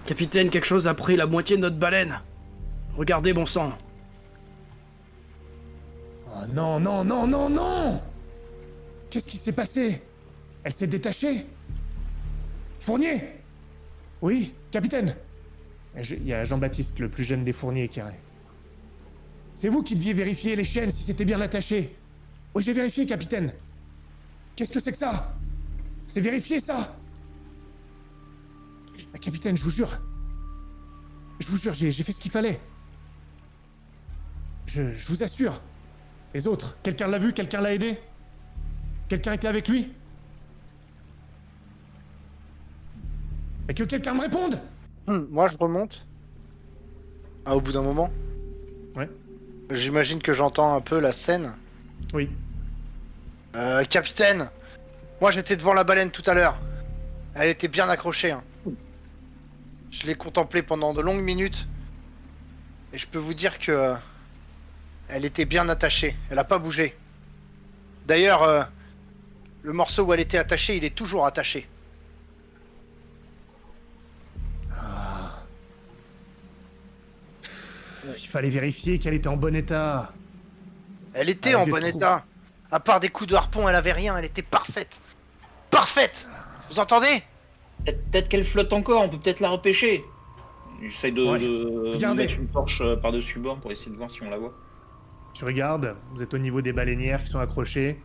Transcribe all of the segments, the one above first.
Capitaine, quelque chose a pris la moitié de notre baleine. Regardez, bon sang. Oh non, non, non, non, non! Qu'est-ce qui s'est passé? Elle s'est détachée? Fournier? Oui, capitaine. Il y a Jean-Baptiste, le plus jeune des fourniers, qui arrive. C'est vous qui deviez vérifier les chaînes si c'était bien attaché. Oui, j'ai vérifié, capitaine. Qu'est-ce que c'est que ça? C'est vérifié, ça? Ah, capitaine, je vous jure. Je vous jure, j'ai fait ce qu'il fallait. Je vous assure. Les autres, quelqu'un l'a vu? Quelqu'un l'a aidé? Quelqu'un était avec lui? Et que quelqu'un me réponde! Moi, je remonte. Ah, au bout d'un moment. Ouais. J'imagine que j'entends un peu la scène. Oui. Capitaine, moi j'étais devant la baleine tout à l'heure. Elle était bien accrochée. Hein. Je l'ai contemplée pendant de longues minutes. Et je peux vous dire que elle était bien attachée. Elle a pas bougé. D'ailleurs, le morceau où elle était attachée, il est toujours attaché. Ah. Il fallait vérifier qu'elle était en bon état. Elle était en bon état. À part des coups de harpon, elle avait rien. Elle était parfaite. Parfaite! Vous entendez? Peut-être qu'elle flotte encore, on peut peut-être la repêcher. J'essaie de Regardez. mettre une torche par-dessus bord pour essayer de voir si on la voit. Tu regardes, vous êtes au niveau des baleinières qui sont accrochées.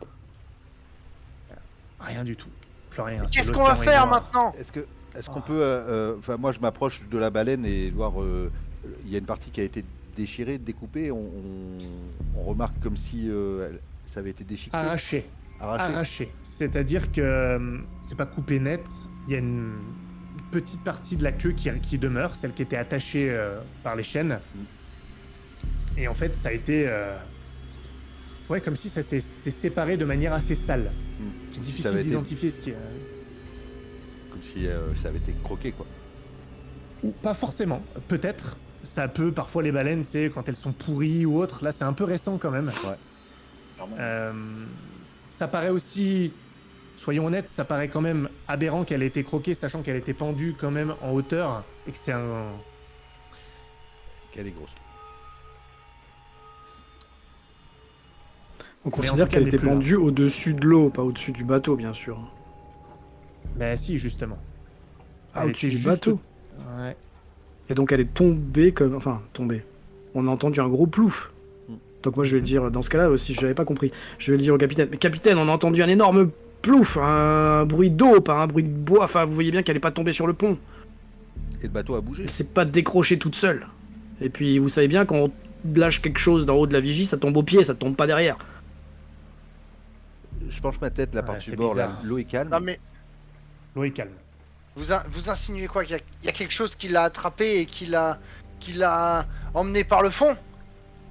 Rien du tout. Plus rien. Qu'est-ce qu'on va faire maintenant? Est-ce qu'on peut... Enfin, moi, je m'approche de la baleine et voir... Il y a une partie qui a été déchirée, découpée. On remarque comme si ça avait été déchiqueté. Arraché. C'est-à-dire que c'est pas coupé net. Il y a une petite partie de la queue qui demeure, celle qui était attachée par les chaînes. Et en fait, ça a été... ouais, comme si ça s'était séparé de manière assez sale. C'est difficile d'identifier ce qui est... Comme si ça avait été croqué, quoi. Pas forcément. Peut-être. Ça peut, parfois, les baleines, tu sais, quand elles sont pourries ou autres. Là, c'est un peu récent quand même. Ouais. Ça paraît aussi... Soyons honnêtes, ça paraît quand même aberrant qu'elle ait été croquée, sachant qu'elle était pendue quand même en hauteur. Et que c'est un... Qu'elle est grosse. On considère qu'elle était pendue au-dessus de l'eau, pas au-dessus du bateau, bien sûr. Bah si, justement. Ah, au-dessus du bateau. Ouais. Et donc elle est tombée comme... Enfin, tombée. On a entendu un gros plouf. Donc moi je vais le dire, dans ce cas-là aussi, je n'avais pas compris. Je vais le dire au capitaine. Mais capitaine, on a entendu un énorme plouf, un bruit d'eau, pas un bruit de bois. Enfin, vous voyez bien qu'elle n'est pas tombée sur le pont. Et le bateau a bougé. Elle s'est pas décrochée toute seule. Et puis vous savez bien, quand on lâche quelque chose d'en haut de la vigie, ça tombe au pied, ça tombe pas derrière. Je penche ma tête là par-dessus bord, là. L'eau est calme. Non mais... L'eau est calme. Vous insinuez quoi? Qu'il y a quelque chose qui l'a attrapé et qui l'a emmené par le fond?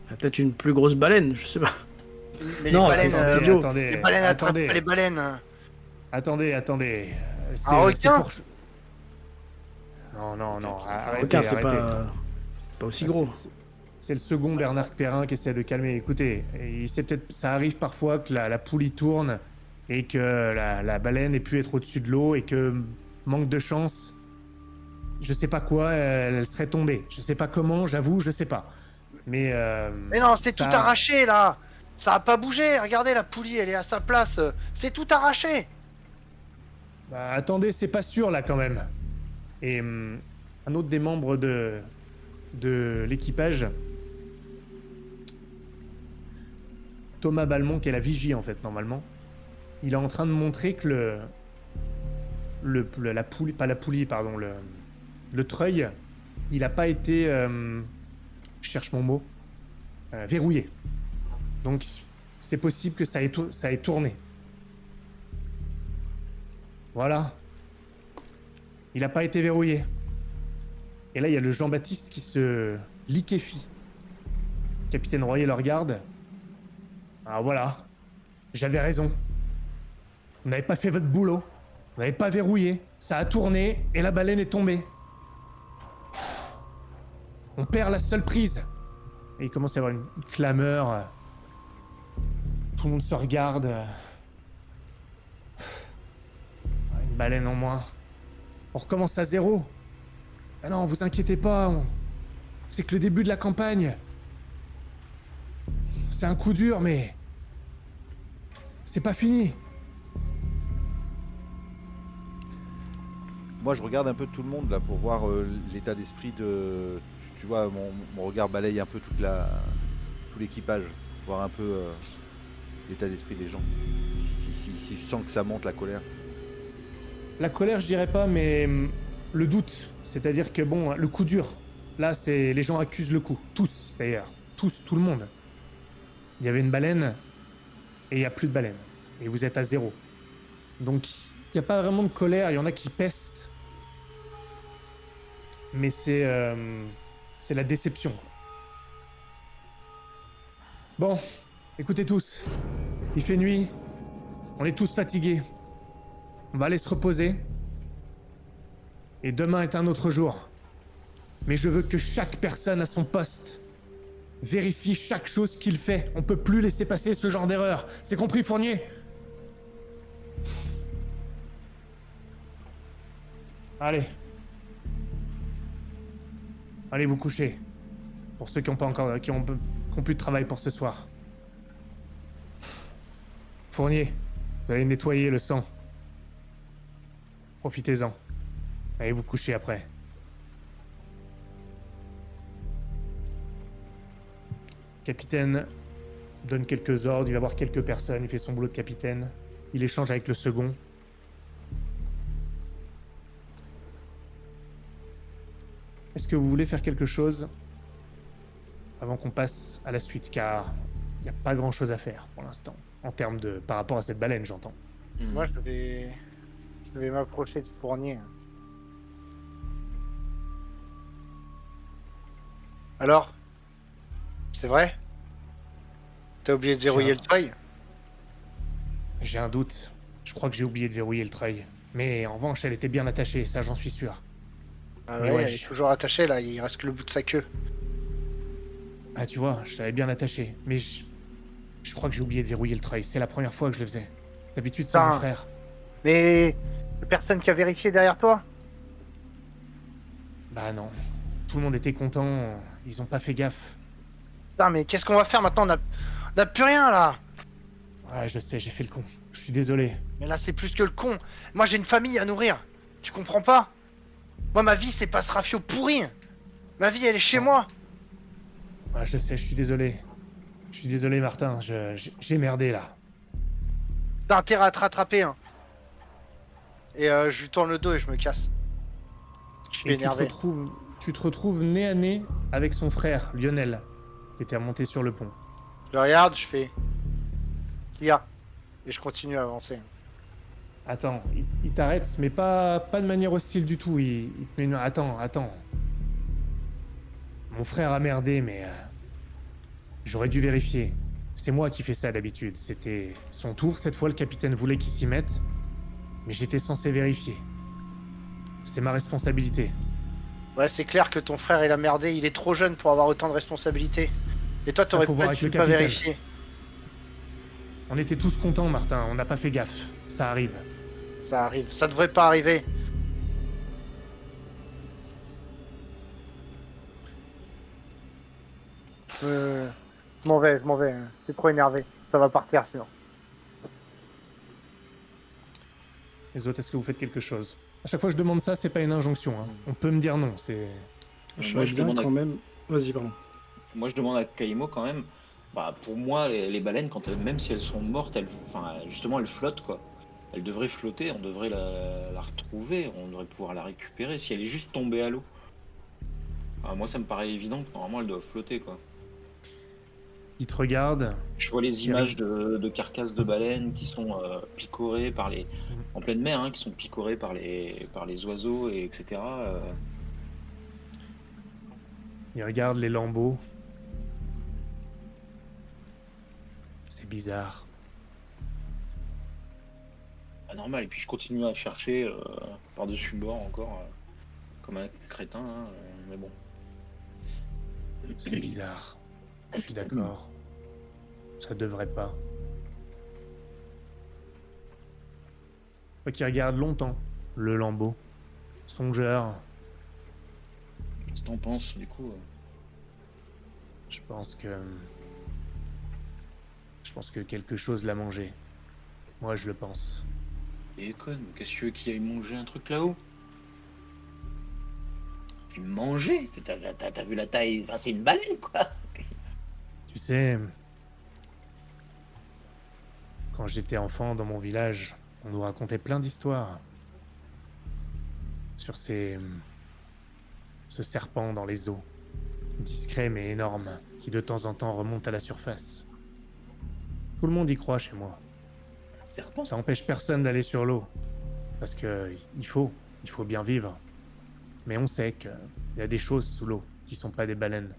Il y a peut-être une plus grosse baleine, je sais pas. Mais non, les baleines, attendez, les baleines attrapent pas les baleines. Attendez. Un requin? Non. Un requin, c'est pas aussi gros. C'est le second Bernard Perrin qui essaie de calmer. Écoutez, ça arrive parfois que la poulie tourne et que la baleine ait pu être au-dessus de l'eau et que, manque de chance, je sais pas quoi, elle serait tombée. Je sais pas comment, j'avoue, je sais pas. Mais non, c'est tout arraché là. Ça a pas bougé. Regardez, la poulie, elle est à sa place. C'est tout arraché. Bah, attendez, c'est pas sûr là quand même. Et un autre des membres de l'équipage, Thomas Balmont, qui est la vigie en fait normalement, il est en train de montrer que la poulie, pas la poulie, pardon, le treuil, il a pas été, je cherche mon mot, verrouillé. Donc c'est possible que ça ait tourné. Voilà. Il a pas été verrouillé. Et là, il y a le Jean-Baptiste qui se liquéfie. Capitaine Royer le regarde. Ah voilà, j'avais raison. Vous n'avez pas fait votre boulot. Vous n'avez pas verrouillé. Ça a tourné et la baleine est tombée. On perd la seule prise. Et il commence à y avoir une clameur. Tout le monde se regarde. Une baleine en moins. On recommence à zéro. Ah non, vous inquiétez pas. C'est que le début de la campagne. C'est un coup dur, mais... C'est pas fini. Moi, je regarde un peu tout le monde là pour voir l'état d'esprit de. Tu vois, mon regard balaye un peu tout l'équipage, voir un peu l'état d'esprit des gens. Si je sens que ça monte la colère. La colère, je dirais pas, mais le doute. C'est-à-dire que bon, le coup dur. Là, c'est les gens accusent le coup. Tous, d'ailleurs. Tous, tout le monde. Il y avait une baleine et il n'y a plus de baleine. Et vous êtes à 0. Donc, il n'y a pas vraiment de colère. Il y en a qui pestent. Mais c'est la déception. Bon, écoutez tous. Il fait nuit. On est tous fatigués. On va aller se reposer. Et demain est un autre jour. Mais je veux que chaque personne à son poste vérifie chaque chose qu'il fait. On peut plus laisser passer ce genre d'erreur. C'est compris, Fournier? Allez. Allez vous coucher. Pour ceux qui ont pas encore, qui ont plus de travail pour ce soir. Fournier, vous allez nettoyer le sang. Profitez-en. Allez vous coucher après. Capitaine donne quelques ordres, il va voir quelques personnes, il fait son boulot de capitaine. Il échange avec le second. Est-ce que vous voulez faire quelque chose avant qu'on passe à la suite, car il n'y a pas grand-chose à faire pour l'instant, en termes de... par rapport à cette baleine, j'entends. Moi, je vais m'approcher de Fournier. Alors? C'est vrai? T'as oublié de verrouiller le treuil? J'ai un doute. Je crois que j'ai oublié de verrouiller le treuil. Mais en revanche, elle était bien attachée, ça j'en suis sûr. Ah Mais ouais, ouais, elle est toujours attachée là, il reste que le bout de sa queue. Ah tu vois, je l'avais bien attachée. Mais je crois que j'ai oublié de verrouiller le treuil. C'est la première fois que je le faisais. D'habitude, c'est mon Putain. frère. Mais personne qui a vérifié derrière toi? Bah non. Tout le monde était content. Ils ont pas fait gaffe. Putain, mais qu'est-ce qu'on va faire maintenant? On a plus rien là! Ouais, je sais, j'ai fait le con. Je suis désolé. Mais là, c'est plus que le con. Moi, j'ai une famille à nourrir. Tu comprends pas? Moi, ma vie, c'est pas ce rafio pourri. Ma vie, elle est chez moi. Ouais, je sais, je suis désolé. Je suis désolé, Martin. J'ai merdé là. T'as intérêt à te rattraper, hein. Et je lui tourne le dos et je me casse. Je suis Et énervé. tu te retrouves nez à nez avec son frère, Lionel, qui était remonté sur le pont. Je le regarde, je fais... Qu'il y a? Et je continue à avancer. Attends, il t'arrête, mais pas de manière hostile du tout. Il te met une... Attends. Mon frère a merdé, mais... j'aurais dû vérifier. C'est moi qui fais ça d'habitude. C'était son tour, cette fois le capitaine voulait qu'il s'y mette. Mais j'étais censé vérifier. C'est ma responsabilité. Ouais, c'est clair que ton frère, il a merdé. Il est trop jeune pour avoir autant de responsabilités. Et toi, Ça, t'aurais faut voir pas avec dû le pas capitaine. vérifier. On était tous contents, Martin. On n'a pas fait gaffe. Ça arrive. Ça arrive. Ça devrait pas arriver. Je m'en vais. C'est trop énervé. Ça va partir sinon. Les autres, est-ce que vous faites quelque chose? À chaque fois que je demande ça, c'est pas une injonction. Hein. On peut me dire non. C'est... Je Moi, serais bien quand même. Vas-y, pardon. Moi, je demande à Kaimo quand même. Bah, pour moi, les baleines, même si elles sont mortes, justement, elles flottent, quoi. Elle devrait flotter, on devrait la retrouver, on devrait pouvoir la récupérer si elle est juste tombée à l'eau. Moi, ça me paraît évident que normalement elle doit flotter, quoi. Il te regarde. Je vois les images de carcasses de baleines qui sont picorées par les en pleine mer, hein, qui sont picorées par les oiseaux et etc. Il regarde les lambeaux. C'est bizarre. Pas normal. Et puis je continue à chercher par-dessus bord encore, comme un crétin, hein, mais bon. C'est bizarre. Je suis d'accord. Ça devrait pas. Toi qui regarde longtemps le lambeau, songeur, Qu'est-ce que t'en penses, du coup Je pense que... Je pense que quelque chose l'a mangé. Moi, je le pense. Et con, qu'est-ce que tu veux qu'il aille manger un truc là-haut? Puis manger? T'as vu la taille? Enfin, c'est une baleine, quoi. Tu sais, quand j'étais enfant dans mon village, on nous racontait plein d'histoires sur ce serpent dans les eaux, discret mais énorme, qui de temps en temps remonte à la surface. Tout le monde y croit chez moi. Serpent? Ça empêche personne d'aller sur l'eau, parce que il faut bien vivre. Mais on sait qu'il y a des choses sous l'eau qui sont pas des baleines.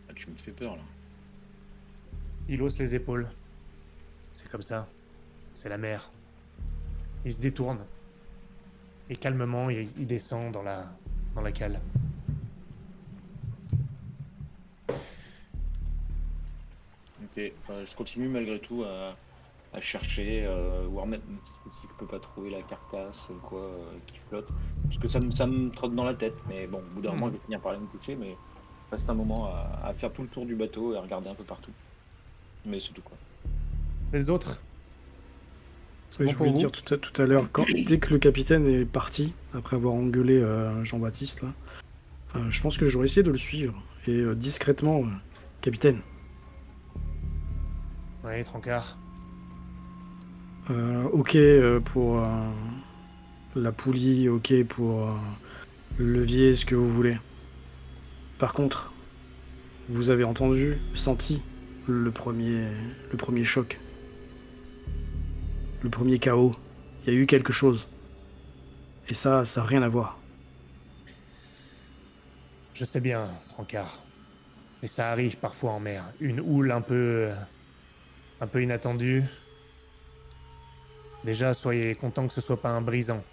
Ah, tu me fais peur, là. Il hausse les épaules. C'est comme ça. C'est la mer. Il se détourne. Et calmement, il descend dans la cale. Ok, je continue malgré tout à chercher, voire même si je peux pas trouver la carcasse, quoi, qui flotte. Parce que ça me trotte dans la tête, mais bon, au bout d'un moment, je vais finir par aller me coucher, mais je reste un moment à faire tout le tour du bateau et à regarder un peu partout. Mais c'est tout, quoi. Les autres, Oui, bon je pour voulais vous dire tout à l'heure, dès que le capitaine est parti, après avoir engueulé Jean-Baptiste, là, je pense que j'aurais essayé de le suivre. Et discrètement, capitaine, Oui, Trancard. ok pour la poulie, ok pour le levier, ce que vous voulez. Par contre, vous avez entendu, senti le premier choc, le premier chaos. Il y a eu quelque chose. Et ça n'a rien à voir. Je sais bien, Trancard. Mais ça arrive parfois en mer. Une houle un peu inattendue. Déjà, soyez content que ce soit pas un brisant.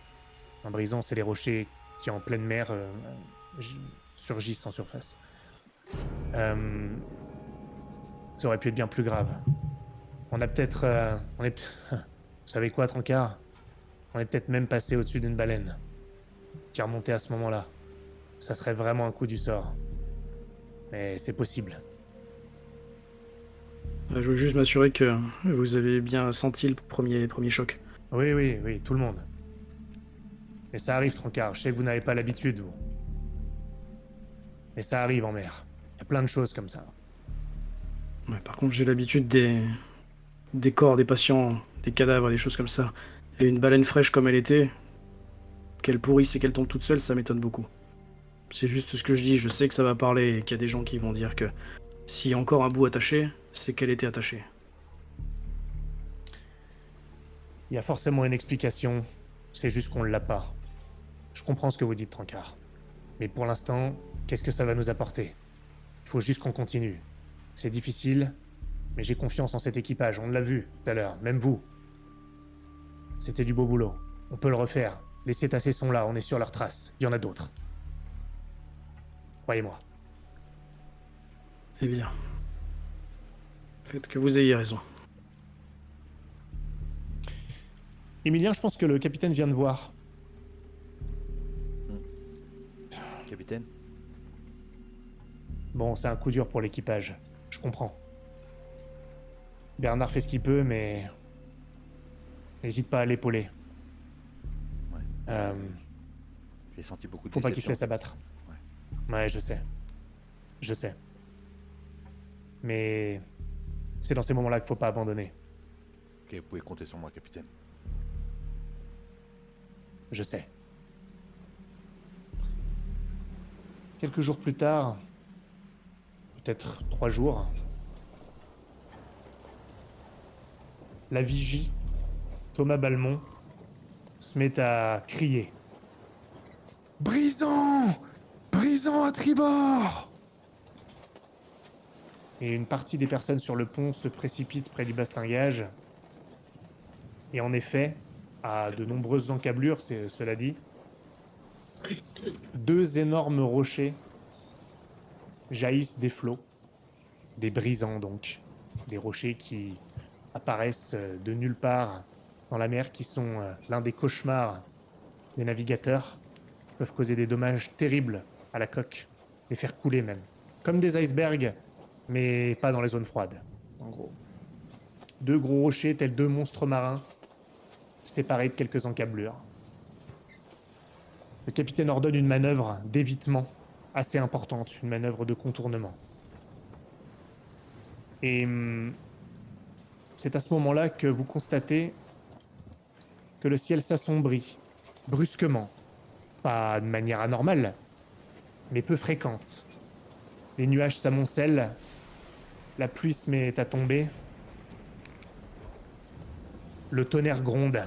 Un brisant, c'est les rochers qui, en pleine mer, surgissent en surface. Euh, Ça aurait pu être bien plus grave. On a peut-être... Vous savez quoi, Trancard? On est peut-être même passé au-dessus d'une baleine. Qui remontait à ce moment-là. Ça serait vraiment un coup du sort. Mais c'est possible. Je veux juste m'assurer que vous avez bien senti le premier choc. Oui, oui, oui, tout le monde. Mais ça arrive, Trancard. Je sais que vous n'avez pas l'habitude, vous. Mais ça arrive en mer. Il y a plein de choses comme ça. Ouais, par contre, j'ai l'habitude des corps des patients, des cadavres, des choses comme ça. Et une baleine fraîche comme elle était, qu'elle pourrisse et qu'elle tombe toute seule, ça m'étonne beaucoup. C'est juste ce que je dis, je sais que ça va parler et qu'il y a des gens qui vont dire que s'il y a encore un bout attaché, c'est qu'elle était attachée. Il y a forcément une explication. C'est juste qu'on ne l'a pas. Je comprends ce que vous dites, Trancard. Mais pour l'instant, qu'est-ce que ça va nous apporter? Il faut juste qu'on continue. C'est difficile, mais j'ai confiance en cet équipage. On l'a vu tout à l'heure, même vous. C'était du beau boulot. On peut le refaire. Les cétacés sont là, on est sur leurs traces. Il y en a d'autres. Croyez-moi. Eh bien, faites que vous ayez raison. Emilien, je pense que le capitaine vient de voir. Capitaine? Bon, c'est un coup dur pour l'équipage. Je comprends. Bernard fait ce qu'il peut, mais... N'hésite pas à l'épauler. Ouais. J'ai senti beaucoup de Faut pas qu'il se déception. laisse abattre. Ouais, je sais. Je sais. Mais... c'est dans ces moments-là qu'il faut pas abandonner. Ok, vous pouvez compter sur moi, capitaine. Je sais. Quelques jours plus tard, peut-être 3 jours, la vigie, Thomas Balmont, se met à crier. Brisant! Brisant à tribord! Et une partie des personnes sur le pont se précipitent près du bastingage. Et en effet, à de nombreuses encablures, cela dit, 2 énormes rochers jaillissent des flots, des brisants donc, des rochers qui apparaissent de nulle part dans la mer, qui sont l'un des cauchemars des navigateurs qui peuvent causer des dommages terribles à la coque, les faire couler même. Comme des icebergs, mais pas dans les zones froides, en gros. 2 gros rochers tels 2 monstres marins, séparés de quelques encablures. Le capitaine ordonne une manœuvre d'évitement assez importante, une manœuvre de contournement. Et c'est à ce moment-là que vous constatez que le ciel s'assombrit, brusquement. Pas de manière anormale, mais peu fréquente. Les nuages s'amoncellent, la pluie se met à tomber, le tonnerre gronde.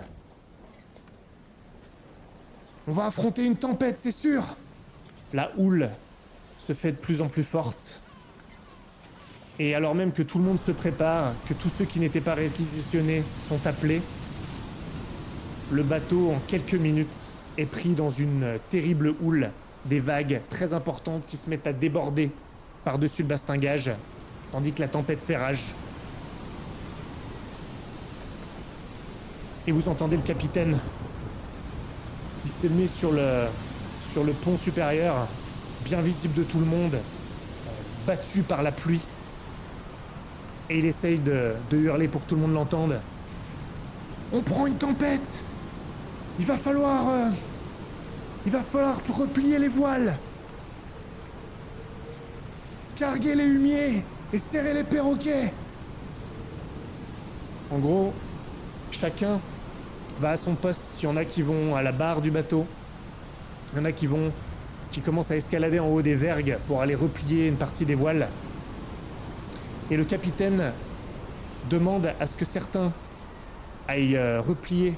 On va affronter une tempête, c'est sûr. La houle se fait de plus en plus forte. Et alors même que tout le monde se prépare, que tous ceux qui n'étaient pas réquisitionnés sont appelés, le bateau, en quelques minutes, est pris dans une terrible houle, des vagues très importantes qui se mettent à déborder par-dessus le bastingage, tandis que la tempête fait rage. Et vous entendez le capitaine. Il s'est mis sur le pont supérieur, bien visible de tout le monde, battu par la pluie. Et il essaye de hurler pour que tout le monde l'entende. On prend une tempête. Il va falloir replier les voiles. Carguer les humiers et serrer les perroquets. En gros, chacun va à son poste. Il y en a qui vont à la barre du bateau. Il y en a qui commencent à escalader en haut des vergues pour aller replier une partie des voiles. Et le capitaine demande à ce que certains aillent replier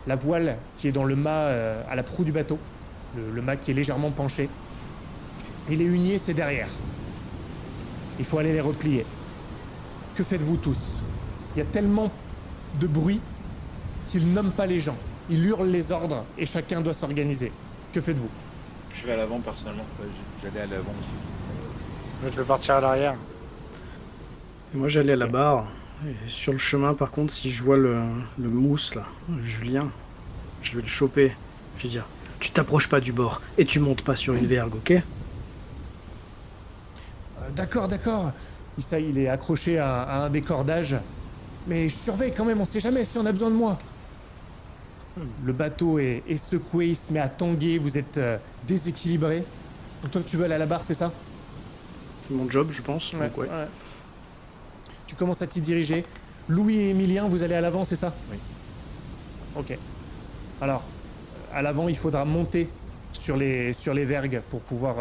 la voile qui est dans le mât à la proue du bateau. Le mât qui est légèrement penché. Et les huniers, c'est derrière. Il faut aller les replier. Que faites-vous tous? Il y a tellement de bruit qu'il nomme pas les gens. Il hurle les ordres et chacun doit s'organiser. Que faites-vous? Je vais à l'avant personnellement. Ouais, j'allais à l'avant aussi. Moi, je vais partir à l'arrière. Et moi j'allais à la barre. Et sur le chemin par contre, si je vois le mousse là, Julien, je vais le choper. Je vais dire, tu t'approches pas du bord et tu montes pas sur une vergue, ok? D'accord. Il est accroché à un des cordages. Mais je surveille quand même, on sait jamais si on a besoin de moi. Le bateau est secoué, il se met à tanguer, vous êtes déséquilibré. Donc toi tu veux aller à la barre, c'est ça? C'est mon job, je pense. Donc ouais. Tu commences à t'y diriger. Louis et Emilien, vous allez à l'avant, c'est ça? Oui. Ok. Alors, à l'avant, il faudra monter sur les vergues pour pouvoir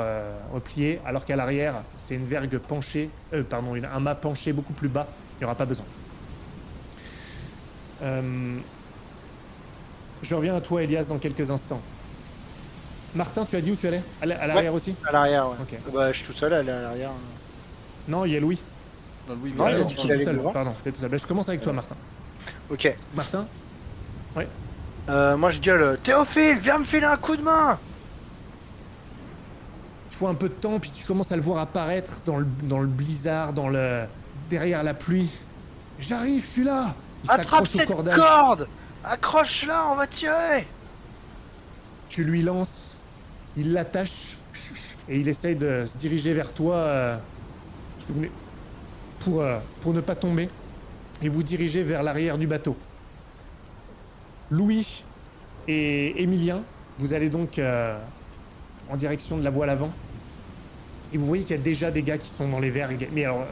replier, alors qu'à l'arrière, c'est une vergue penchée, un mât penché beaucoup plus bas, il n'y aura pas besoin. Je reviens à toi, Elias, dans quelques instants. Martin, tu as dit où tu allais? À l'arrière aussi? À l'arrière, ouais. Ok. Bah, je suis tout seul à aller à l'arrière. Non, il y a Louis. Non, Louis, Non, il a mais- dit T'es qu'il tout allait seul, devant. pardon, t'es tout seul. Ben, je commence avec toi, Martin. Ok. Martin? Moi, je gueule, Théophile, viens me filer un coup de main. Il faut un peu de temps, puis tu commences à le voir apparaître dans le blizzard, derrière la pluie. J'arrive, je suis là. Il Attrape s'accroche au cette cordage. corde. Accroche-la, on va tirer. Tu lui lances, il l'attache et il essaye de se diriger vers toi pour ne pas tomber et vous diriger vers l'arrière du bateau. Louis et Emilien, vous allez donc en direction de la voile avant et vous voyez qu'il y a déjà des gars qui sont dans les vergues. Mais alors,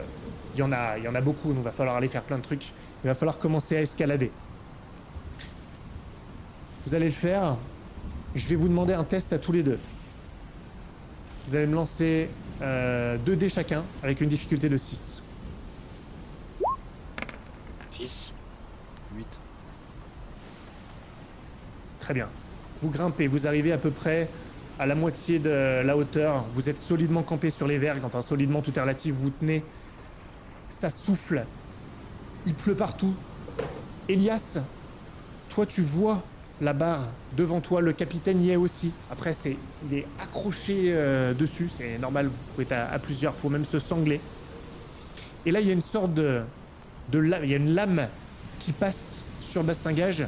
il y en a beaucoup, donc il va falloir aller faire plein de trucs. Il va falloir commencer à escalader. Vous allez le faire. Je vais vous demander un test à tous les deux. Vous allez me lancer 2 dés chacun avec une difficulté de 6. 6. 8. Très bien. Vous grimpez, vous arrivez à peu près à la moitié de la hauteur. Vous êtes solidement campé sur les vergues, enfin solidement, tout est relatif, vous tenez. Ça souffle. Il pleut partout. Elias, toi tu vois la barre devant toi, le capitaine y est aussi. Après, il est accroché dessus, c'est normal, vous pouvez être à plusieurs, faut même se sangler. Et là, il y a une sorte de lame, il y a une lame qui passe sur le bastingage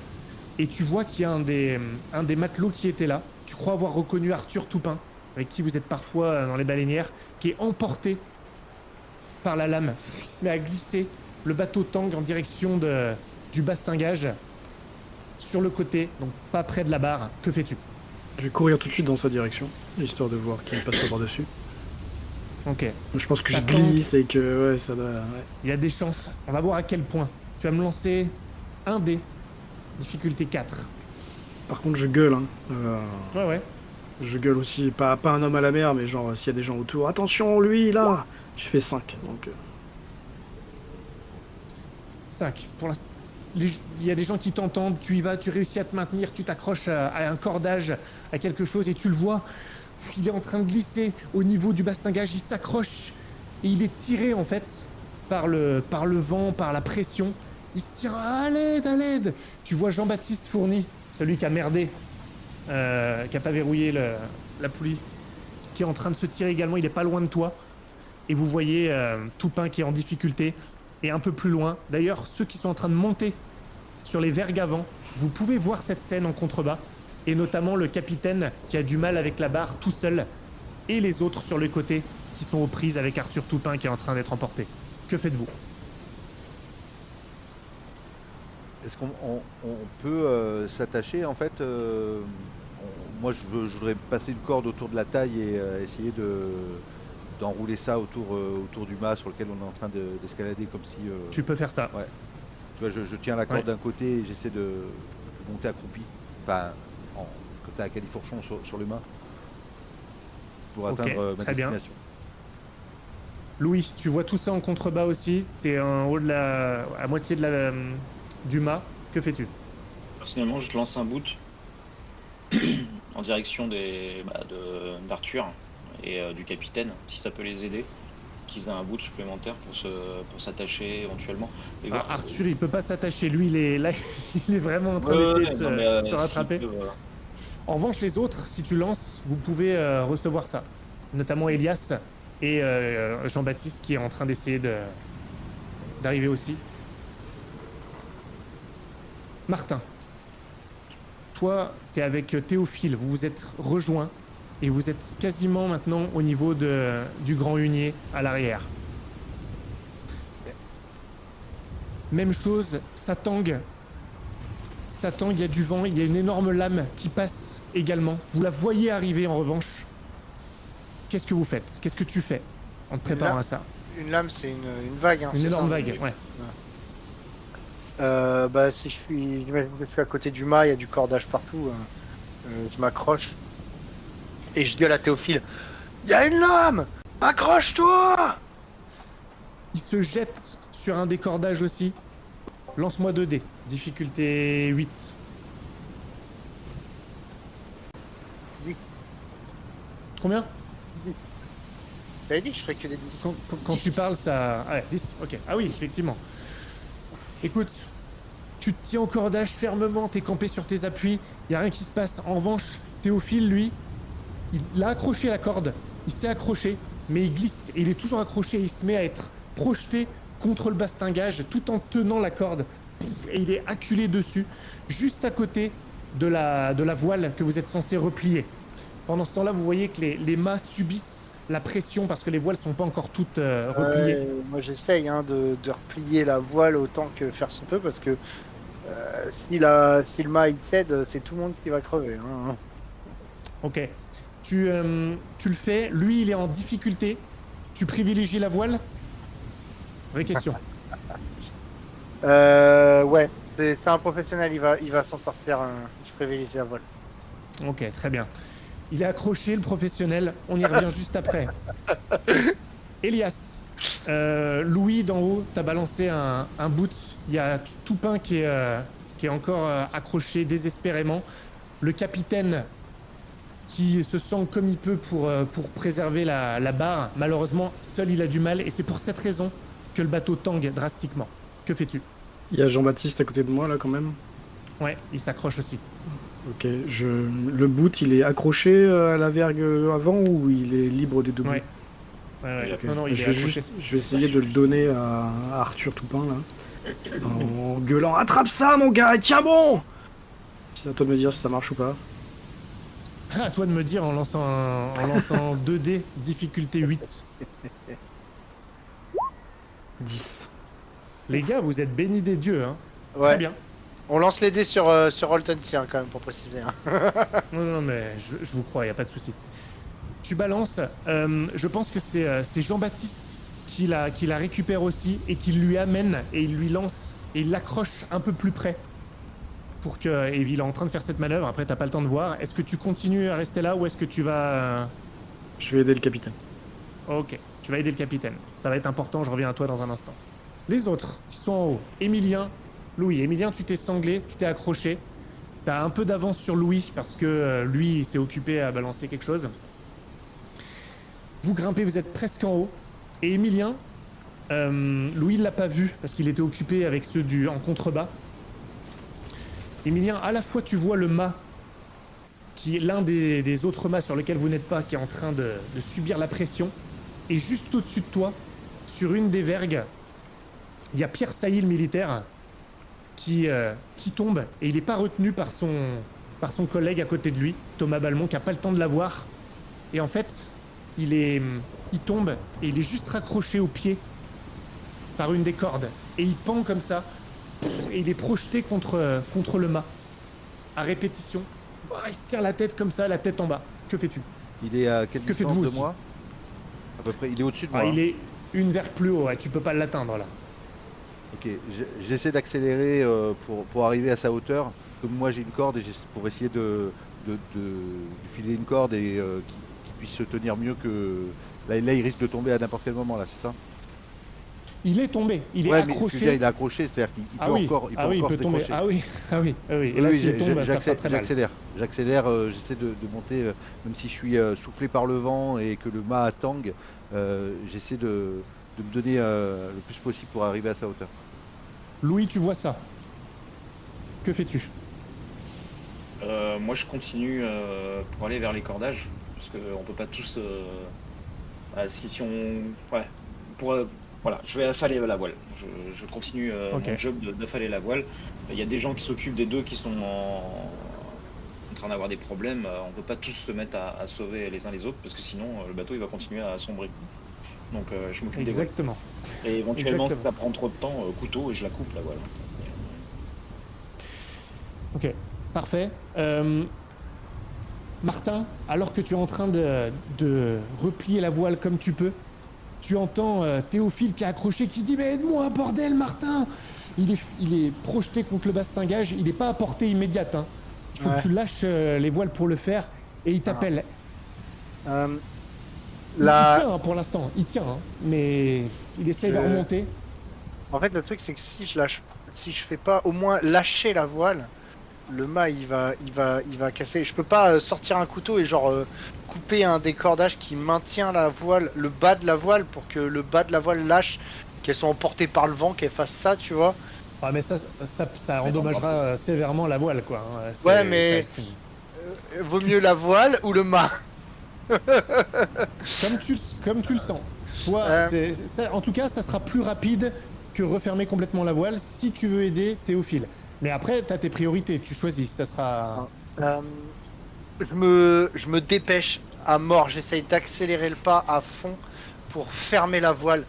Et tu vois qu'il y a un des matelots qui était là. Tu crois avoir reconnu Arthur Toupin, avec qui vous êtes parfois dans les baleinières, qui est emporté par la lame. Il se met à glisser le bateau tangue en direction du bastingage, sur le côté, donc pas près de la barre. Que fais-tu? Je vais courir tout de suite dans sa direction, histoire de voir qu'il passe pas par-dessus. Ok. Je pense que Ça je glisse et que ouais, ça doit... Ouais. Il y a des chances. On va voir à quel point. Tu vas me lancer un dé. Difficulté 4. Par contre, je gueule. Hein. Ouais. Je gueule aussi, pas un homme à la mer, mais genre s'il y a des gens autour. Attention, lui, là. J'ai fait 5, donc... 5. Il y a des gens qui t'entendent, tu y vas, tu réussis à te maintenir, tu t'accroches à un cordage, à quelque chose, et tu le vois. Il est en train de glisser au niveau du bastingage, il s'accroche, et il est tiré en fait par le vent, par la pression. Il se tire à l'aide, à l'aide. Tu vois Jean-Baptiste Fourny, celui qui a merdé, qui a pas verrouillé la poulie, qui est en train de se tirer également, il est pas loin de toi. Et vous voyez Toupin qui est en difficulté, et un peu plus loin. D'ailleurs, ceux qui sont en train de monter sur les vergues avant, vous pouvez voir cette scène en contrebas, et notamment le capitaine qui a du mal avec la barre tout seul, et les autres sur le côté qui sont aux prises avec Arthur Toupin qui est en train d'être emporté. Que faites-vous? Est-ce qu'on peut s'attacher en fait moi je voudrais passer une corde autour de la taille et essayer d'enrouler ça autour du mât sur lequel on est en train d'escalader comme si... Tu peux faire ça. Ouais. Tu vois, je tiens la corde d'un côté et j'essaie de monter accroupi. Enfin, comme ça à califourchon sur le mât. Pour atteindre ma destination. Louis, tu vois tout ça en contrebas aussi. T'es en haut à moitié du mât. Que fais-tu? Personnellement, je lance un boot en direction d'Arthur et du capitaine, si ça peut les aider, qu'ils aient un boot supplémentaire pour s'attacher éventuellement. Et voir, Arthur, il peut pas s'attacher. Lui, il est vraiment en train d'essayer de se rattraper. En revanche, les autres, si tu lances, vous pouvez recevoir ça. Notamment Elias et Jean-Baptiste qui est en train d'essayer d'arriver aussi. Martin, toi, tu es avec Théophile, vous vous êtes rejoints et vous êtes quasiment maintenant au niveau du grand hunier à l'arrière. Même chose, ça tangue, il y a du vent, il y a une énorme lame qui passe également. Vous la voyez arriver en revanche. Qu'est-ce que vous faites? Qu'est-ce que tu fais en te préparant à ça? Une lame, c'est une vague. Hein, une énorme vague, ouais. Si j'imagine que je suis à côté du mât, il y a du cordage partout. Je m'accroche et je gueule à Théophile. Il y a une lame! Accroche-toi! Il se jette sur un des cordages aussi. Lance-moi 2 dés. Difficulté 8. Oui. Combien? J'avais dit que je ferais que des 10. Quand tu parles, ça... Ah ouais, 10, ok. Ah oui, effectivement. Écoute, tu te tiens au cordage fermement, t'es campé sur tes appuis, il n'y a rien qui se passe. En revanche, Théophile, lui, il a accroché la corde, il s'est accroché, mais il glisse, et il est toujours accroché, et il se met à être projeté contre le bastingage, tout en tenant la corde, et il est acculé dessus, juste à côté de la voile que vous êtes censé replier. Pendant ce temps-là, vous voyez que les mâts subissent la pression parce que les voiles sont pas encore toutes repliées. Moi j'essaye de replier la voile autant que faire se peut parce que si le mât il cède, c'est tout le monde qui va crever. Hein. Ok. Tu le fais, lui il est en difficulté. Tu privilégies la voile? Vraie question. Ouais, c'est un professionnel, il va s'en sortir. Je privilégie la voile. Ok, très bien. Il est accroché, le professionnel. On y revient juste après. Elias, Louis d'en haut, t'as balancé un boot. Il y a Toupin qui est encore accroché désespérément. Le capitaine qui se sent comme il peut pour préserver la barre. Malheureusement, seul il a du mal et c'est pour cette raison que le bateau tangue drastiquement. Que fais-tu? Il y a Jean-Baptiste à côté de moi là quand même. Ouais, il s'accroche aussi. Ok, le boot il est accroché à la vergue avant ou il est libre des deux bouts? Ouais. Okay. Non, il est accroché. Je vais essayer de le donner à Arthur Toupin là. En gueulant, attrape ça mon gars, et tiens bon! C'est à toi de me dire si ça marche ou pas. À toi de me dire en lançant, en lançant 2D, difficulté 8. 10. Les gars, vous êtes bénis des dieux, hein. Ouais. Très bien. On lance les dés sur Roll20 hein, quand même pour préciser. Hein. Non, mais je vous crois, y a pas de souci. Tu balances. Je pense que c'est Jean-Baptiste qui la récupère aussi et qui lui amène et il lui lance et il l'accroche un peu plus près. Pour que. Et il est en train de faire cette manœuvre, après t'as pas le temps de voir. Est-ce que tu continues à rester là ou est-ce que tu vas. Je vais aider le capitaine. Ok, tu vas aider le capitaine. Ça va être important, je reviens à toi dans un instant. Les autres qui sont en haut. Emilien, Louis. Emilien, tu t'es sanglé, tu t'es accroché. T'as un peu d'avance sur Louis parce que lui, il s'est occupé à balancer quelque chose. Vous grimpez, vous êtes presque en haut. Et Emilien, Louis ne l'a pas vu parce qu'il était occupé avec ceux en contrebas. Emilien, à la fois tu vois le mât, qui est l'un des autres mâts sur lequel vous n'êtes pas, qui est en train de subir la pression. Et juste au-dessus de toi, sur une des vergues, il y a Pierre Sailly, le militaire, qui tombe. Et il n'est pas retenu par son collègue à côté de lui, Thomas Balmont, qui n'a pas le temps de la voir. Et en fait, il tombe et il est juste raccroché au pied par une des cordes. Et il pend comme ça. Et il est projeté contre le mât. À répétition. Il se tire la tête comme ça, la tête en bas. Que fais-tu? Il est à quelle Que distance faites-vous de aussi moi? À peu près, il est au-dessus de moi. Il est une vergue plus haut, ouais, tu peux pas l'atteindre là. Ok, j'essaie d'accélérer pour arriver à sa hauteur. Comme moi j'ai une corde et pour essayer de filer une corde et qu'il puisse se tenir mieux que... Là il risque de tomber à n'importe quel moment là, c'est ça? Il est tombé, il est Ouais, mais ce que je veux accroché. dire, il est accroché, c'est-à-dire qu'il peut encore, il peut encore peut se tomber. décrocher. Et là, s'il tombe, ça fera très mal. J'accélère, j'essaie de monter, même si je suis soufflé par le vent et que le mât tangue, j'essaie de me donner le plus possible pour arriver à sa hauteur. Louis, tu vois ça. Que fais-tu? Moi je continue pour aller vers les cordages, parce qu'on peut pas tous... si on... Ouais, voilà, je vais affaler la voile. Je continue Ok. mon job d'affaler la voile. Il y a des gens qui s'occupent des deux qui sont en train d'avoir des problèmes. On peut pas tous se mettre à sauver les uns les autres, parce que sinon le bateau il va continuer à sombrer. Donc je m'occupe des voiles. Exactement. Et éventuellement, Exactement. si ça prend trop de temps, couteau et je la coupe la voile. Ok, parfait. Martin, alors que tu es en train de replier la voile comme tu peux, tu entends Théophile qui est accroché qui dit « Mais aide-moi, bordel, Martin !» Il est projeté contre le bastingage, il n'est pas à portée immédiate. Hein. Il faut que tu lâches les voiles pour le faire et il t'appelle. Il tient hein, pour l'instant, il tient, hein, mais il essaye de remonter. En fait, le truc, c'est que si je fais pas au moins lâcher la voile, le mât il va casser. Je peux pas sortir un couteau et genre couper un des cordages qui maintient la voile, le bas de la voile pour que le bas de la voile lâche, qu'elle soit emportée par le vent, qu'elle fasse ça, tu vois. Ah mais ça endommagera sévèrement la voile quoi. Hein. Ouais mais vaut mieux la voile ou le mât. Comme tu le sens. Soit, en tout cas, ça sera plus rapide que refermer complètement la voile si tu veux aider Théophile. Mais après, tu as tes priorités, tu choisis. Ça sera. Je me dépêche à mort. J'essaye d'accélérer le pas à fond pour fermer la voile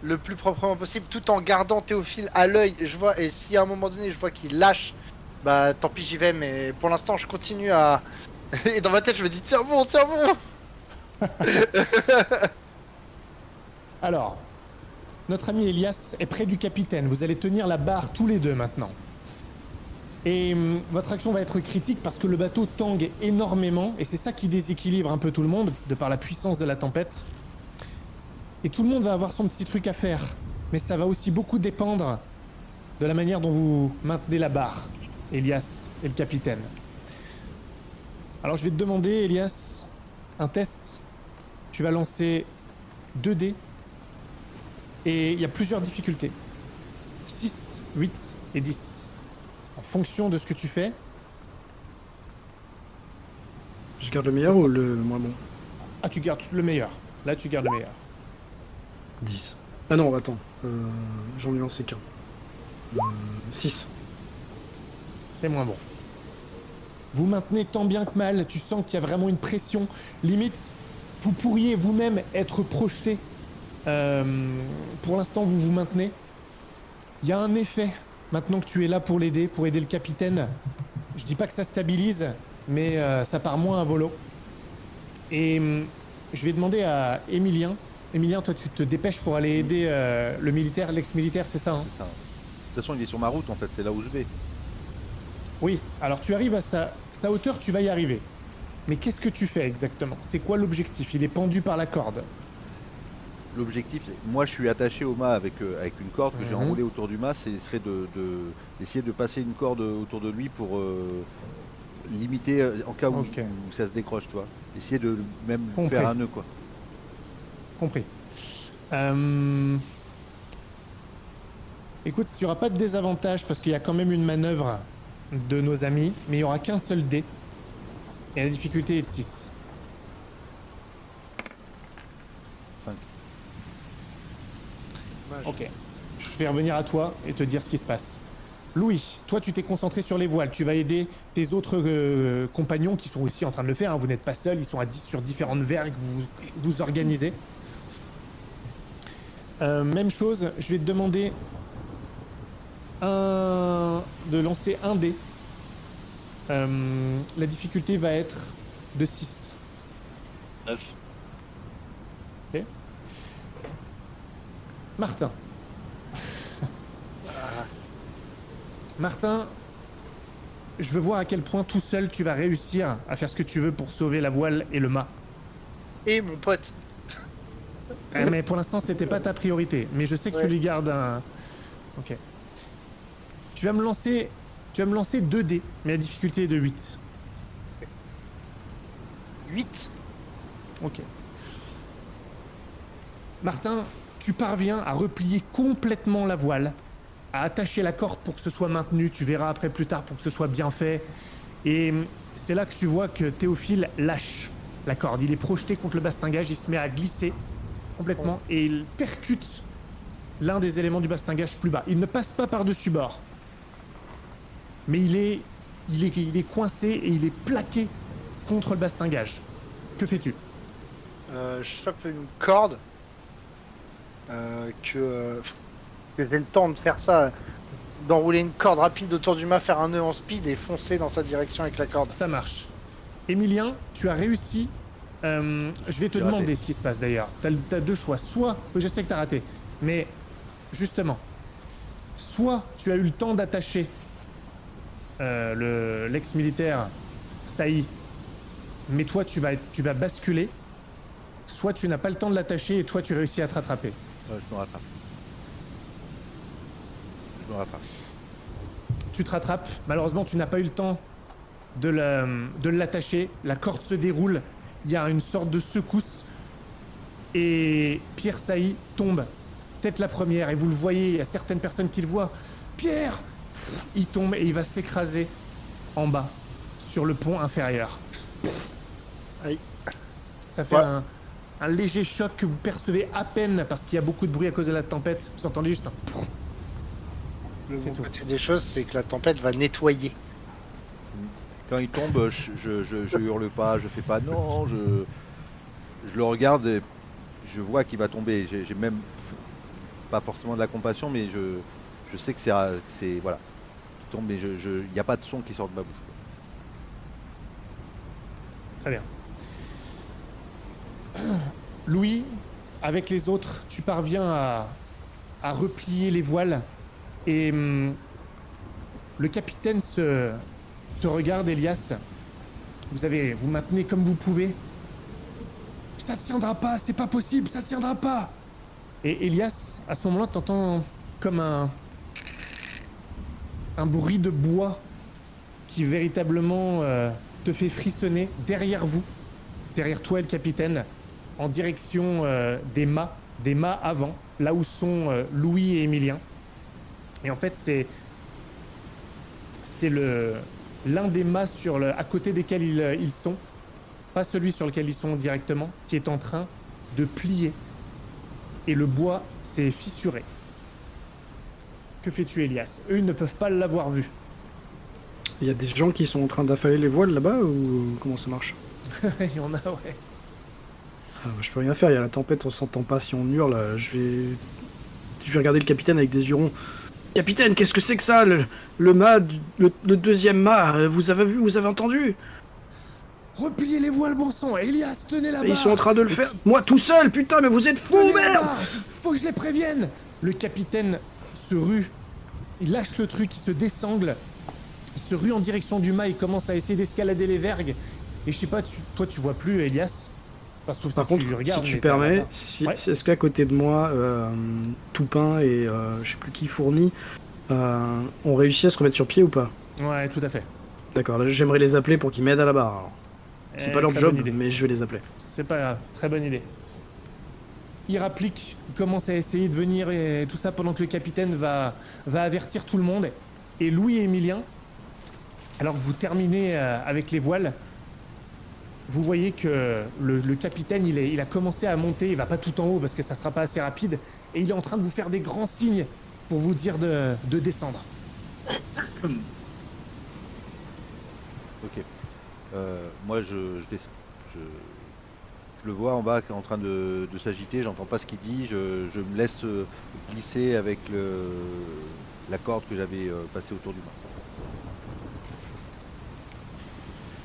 le plus proprement possible, tout en gardant Théophile à l'œil. Je vois, et si à un moment donné je vois qu'il lâche, bah tant pis j'y vais. Mais pour l'instant, je continue à. Et dans ma tête, je me dis tiens bon. Alors, notre ami Elias est près du capitaine. Vous allez tenir la barre tous les deux maintenant. Et votre action va être critique parce que le bateau tangue énormément et c'est ça qui déséquilibre un peu tout le monde de par la puissance de la tempête. Et tout le monde va avoir son petit truc à faire. Mais ça va aussi beaucoup dépendre de la manière dont vous maintenez la barre, Elias et le capitaine. Alors je vais te demander, Elias, un test. Tu vas lancer 2 dés. Et il y a plusieurs difficultés. 6, 8 et 10. En fonction de ce que tu fais. Je garde le meilleur ou le moins bon? Ah, tu gardes le meilleur. Là, tu gardes le meilleur. 10. Ah non, attends. J'en ai lancé qu'un. 6. C'est moins bon. Vous maintenez tant bien que mal, tu sens qu'il y a vraiment une pression. Limite, vous pourriez vous-même être projeté. Pour l'instant, vous vous maintenez. Il y a un effet, maintenant que tu es là pour l'aider, pour aider le capitaine. Je dis pas que ça stabilise, mais ça part moins à volo. Et je vais demander à Emilien. Emilien, toi, tu te dépêches pour aller aider le militaire, l'ex-militaire, c'est ça, hein? C'est ça. De toute façon, il est sur ma route en fait, c'est là où je vais. Oui, alors tu arrives à sa hauteur, tu vas y arriver. Mais qu'est-ce que tu fais exactement? C'est quoi l'objectif? Il est pendu par la corde. L'objectif, moi je suis attaché au mât avec une corde que j'ai Mhm. enroulée autour du mât, serait d'essayer de passer une corde autour de lui pour limiter en cas où, Ok. où ça se décroche, tu vois. Essayer de même Compris. faire un nœud, quoi. Compris. Écoute, il n'y aura pas de désavantage parce qu'il y a quand même une manœuvre de nos amis, mais il n'y aura qu'un seul dé. Et la difficulté est de 6. 5. Ok. Je vais revenir à toi et te dire ce qui se passe. Louis, toi tu t'es concentré sur les voiles. Tu vas aider tes autres compagnons qui sont aussi en train de le faire, hein. Vous n'êtes pas seuls, ils sont à 10 sur différentes vergues, vous organisez. Même chose, je vais te demander de lancer un dé. La difficulté va être de 6. 9. Martin. Martin, je veux voir à quel point tout seul tu vas réussir à faire ce que tu veux pour sauver la voile et le mât. Et mon pote. Mais pour l'instant, c'était pas ta priorité. Mais je sais que tu Ouais. lui gardes un. Ok. Tu vas me lancer 2 dés, mais la difficulté est de 8. 8. Ok. Martin, tu parviens à replier complètement la voile, à attacher la corde pour que ce soit maintenu. Tu verras après plus tard pour que ce soit bien fait. Et c'est là que tu vois que Théophile lâche la corde. Il est projeté contre le bastingage, il se met à glisser complètement et il percute l'un des éléments du bastingage plus bas. Il ne passe pas par-dessus bord. Mais il est coincé et il est plaqué contre le bastingage. Que fais-tu? Je chope une corde. Que j'ai le temps de faire ça. D'enrouler une corde rapide autour du mât, faire un nœud en speed et foncer dans sa direction avec la corde. Ça marche. Emilien, tu as réussi. Je vais te J'ai raté. demander ce qui se passe d'ailleurs. T'as 2 choix. Soit, je sais que t'as raté, mais justement, soit tu as eu le temps d'attacher l'ex-militaire Saï, mais toi tu vas basculer. Soit tu n'as pas le temps de l'attacher et toi tu réussis à te rattraper. Ouais, je me rattrape. Je me rattrape. Tu te rattrapes. Malheureusement, tu n'as pas eu le temps de l'attacher. La corde se déroule. Il y a une sorte de secousse. Et Pierre Sailly tombe. Tête la première. Et vous le voyez, il y a certaines personnes qui le voient. Pierre! Il tombe et il va s'écraser en bas, sur le pont inférieur. Aïe. Ça fait Ouais. un léger choc que vous percevez à peine parce qu'il y a beaucoup de bruit à cause de la tempête. Vous entendez juste un... Le C'est bon tout. côté des choses, c'est que la tempête va nettoyer. Quand il tombe, je hurle pas, je fais pas non, je le regarde et je vois qu'il va tomber. J'ai même pas forcément de la compassion, mais je sais que c'est voilà, qu'il tombe, mais il n'y a pas de son qui sort de ma bouche. Très bien. Louis, avec les autres, tu parviens à replier les voiles et le capitaine te regarde, Elias. Vous maintenez comme vous pouvez. Ça tiendra pas, c'est pas possible, ça tiendra pas. Et Elias, à ce moment-là, t'entends comme un bruit de bois qui véritablement te fait frissonner derrière vous, derrière toi et le capitaine, en direction des mâts avant, là où sont Louis et Emilien. Et en fait, c'est l'un des mâts à côté desquels ils sont, pas celui sur lequel ils sont directement, qui est en train de plier. Et le bois s'est fissuré. Que fais-tu, Elias? Eux, ils ne peuvent pas l'avoir vu. Il y a des gens qui sont en train d'affaler les voiles là-bas ou comment ça marche? Il y en a, ouais. Je peux rien faire, il y a la tempête, on s'entend pas si on hurle. Je vais regarder le capitaine avec des hurons. Capitaine, qu'est-ce que c'est que ça? Le mât, le deuxième mât, vous avez vu, vous avez entendu? Repliez les voiles, bon sang. Elias, tenez la barre. Ils sont en train de le faire. Moi tout seul, putain, mais vous êtes fous, Tenez la merde! barre. Faut que je les prévienne. Le capitaine se rue. Il lâche le truc, il se désangle. Il se rue en direction du mât, il commence à essayer d'escalader les vergues. Et je sais pas, toi tu vois plus Elias. Enfin, sauf Par si contre, tu regardes, si tu mais permets, t'as- Ouais. est-ce qu'à côté de moi, Toupin et je sais plus qui fournit, ont réussi à se remettre sur pied ou pas? Ouais, tout à fait. D'accord, là j'aimerais les appeler pour qu'ils m'aident à la barre. Alors. C'est pas leur Très job, bonne idée. mais je vais les appeler. C'est pas grave, très bonne idée. Il rapplique, il commence à essayer de venir et tout ça pendant que le capitaine va avertir tout le monde. Et Louis et Emilien, alors que vous terminez avec les voiles, vous voyez que le capitaine, il a commencé à monter, il va pas tout en haut parce que ça sera pas assez rapide, et il est en train de vous faire des grands signes pour vous dire de descendre. Ok. Moi, je descends. Je le vois en bas en train de s'agiter, j'entends pas ce qu'il dit, je me laisse glisser avec la corde que j'avais passée autour du mât.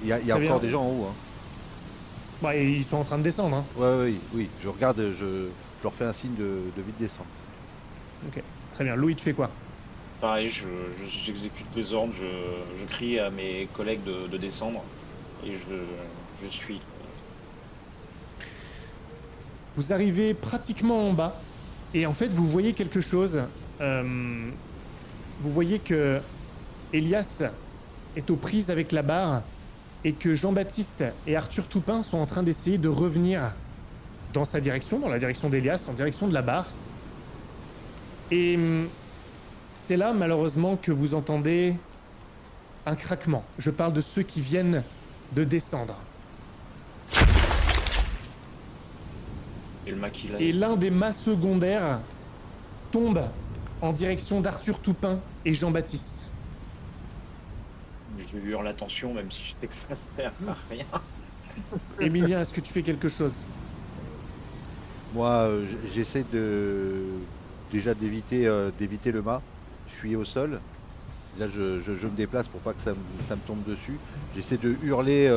Il y a Très encore bien. des gens en haut. Hein. Bah, et ils sont en train de descendre, hein. Ouais, oui. Je regarde, je leur fais un signe de vite descendre. Ok, très bien. Louis, tu fais quoi? Pareil, j'exécute les ordres, je crie à mes collègues de descendre et je suis. Vous arrivez pratiquement en bas et en fait vous voyez quelque chose. Vous voyez que Elias est aux prises avec la barre et que Jean-Baptiste et Arthur Toupin sont en train d'essayer de revenir dans sa direction, dans la direction d'Elias, en direction de la barre. Et c'est là malheureusement que vous entendez un craquement. Je parle de ceux qui viennent de descendre. Et le maquillage. Et l'un des mâts secondaires tombe en direction d'Arthur Toupin et Jean-Baptiste. Je hurle l'attention, même si je sais que ça sert à rien. Emilien, est-ce que tu fais quelque chose? Moi, j'essaie déjà d'éviter le mât. Je suis au sol. Là, je me déplace pour pas que ça me tombe dessus. J'essaie de hurler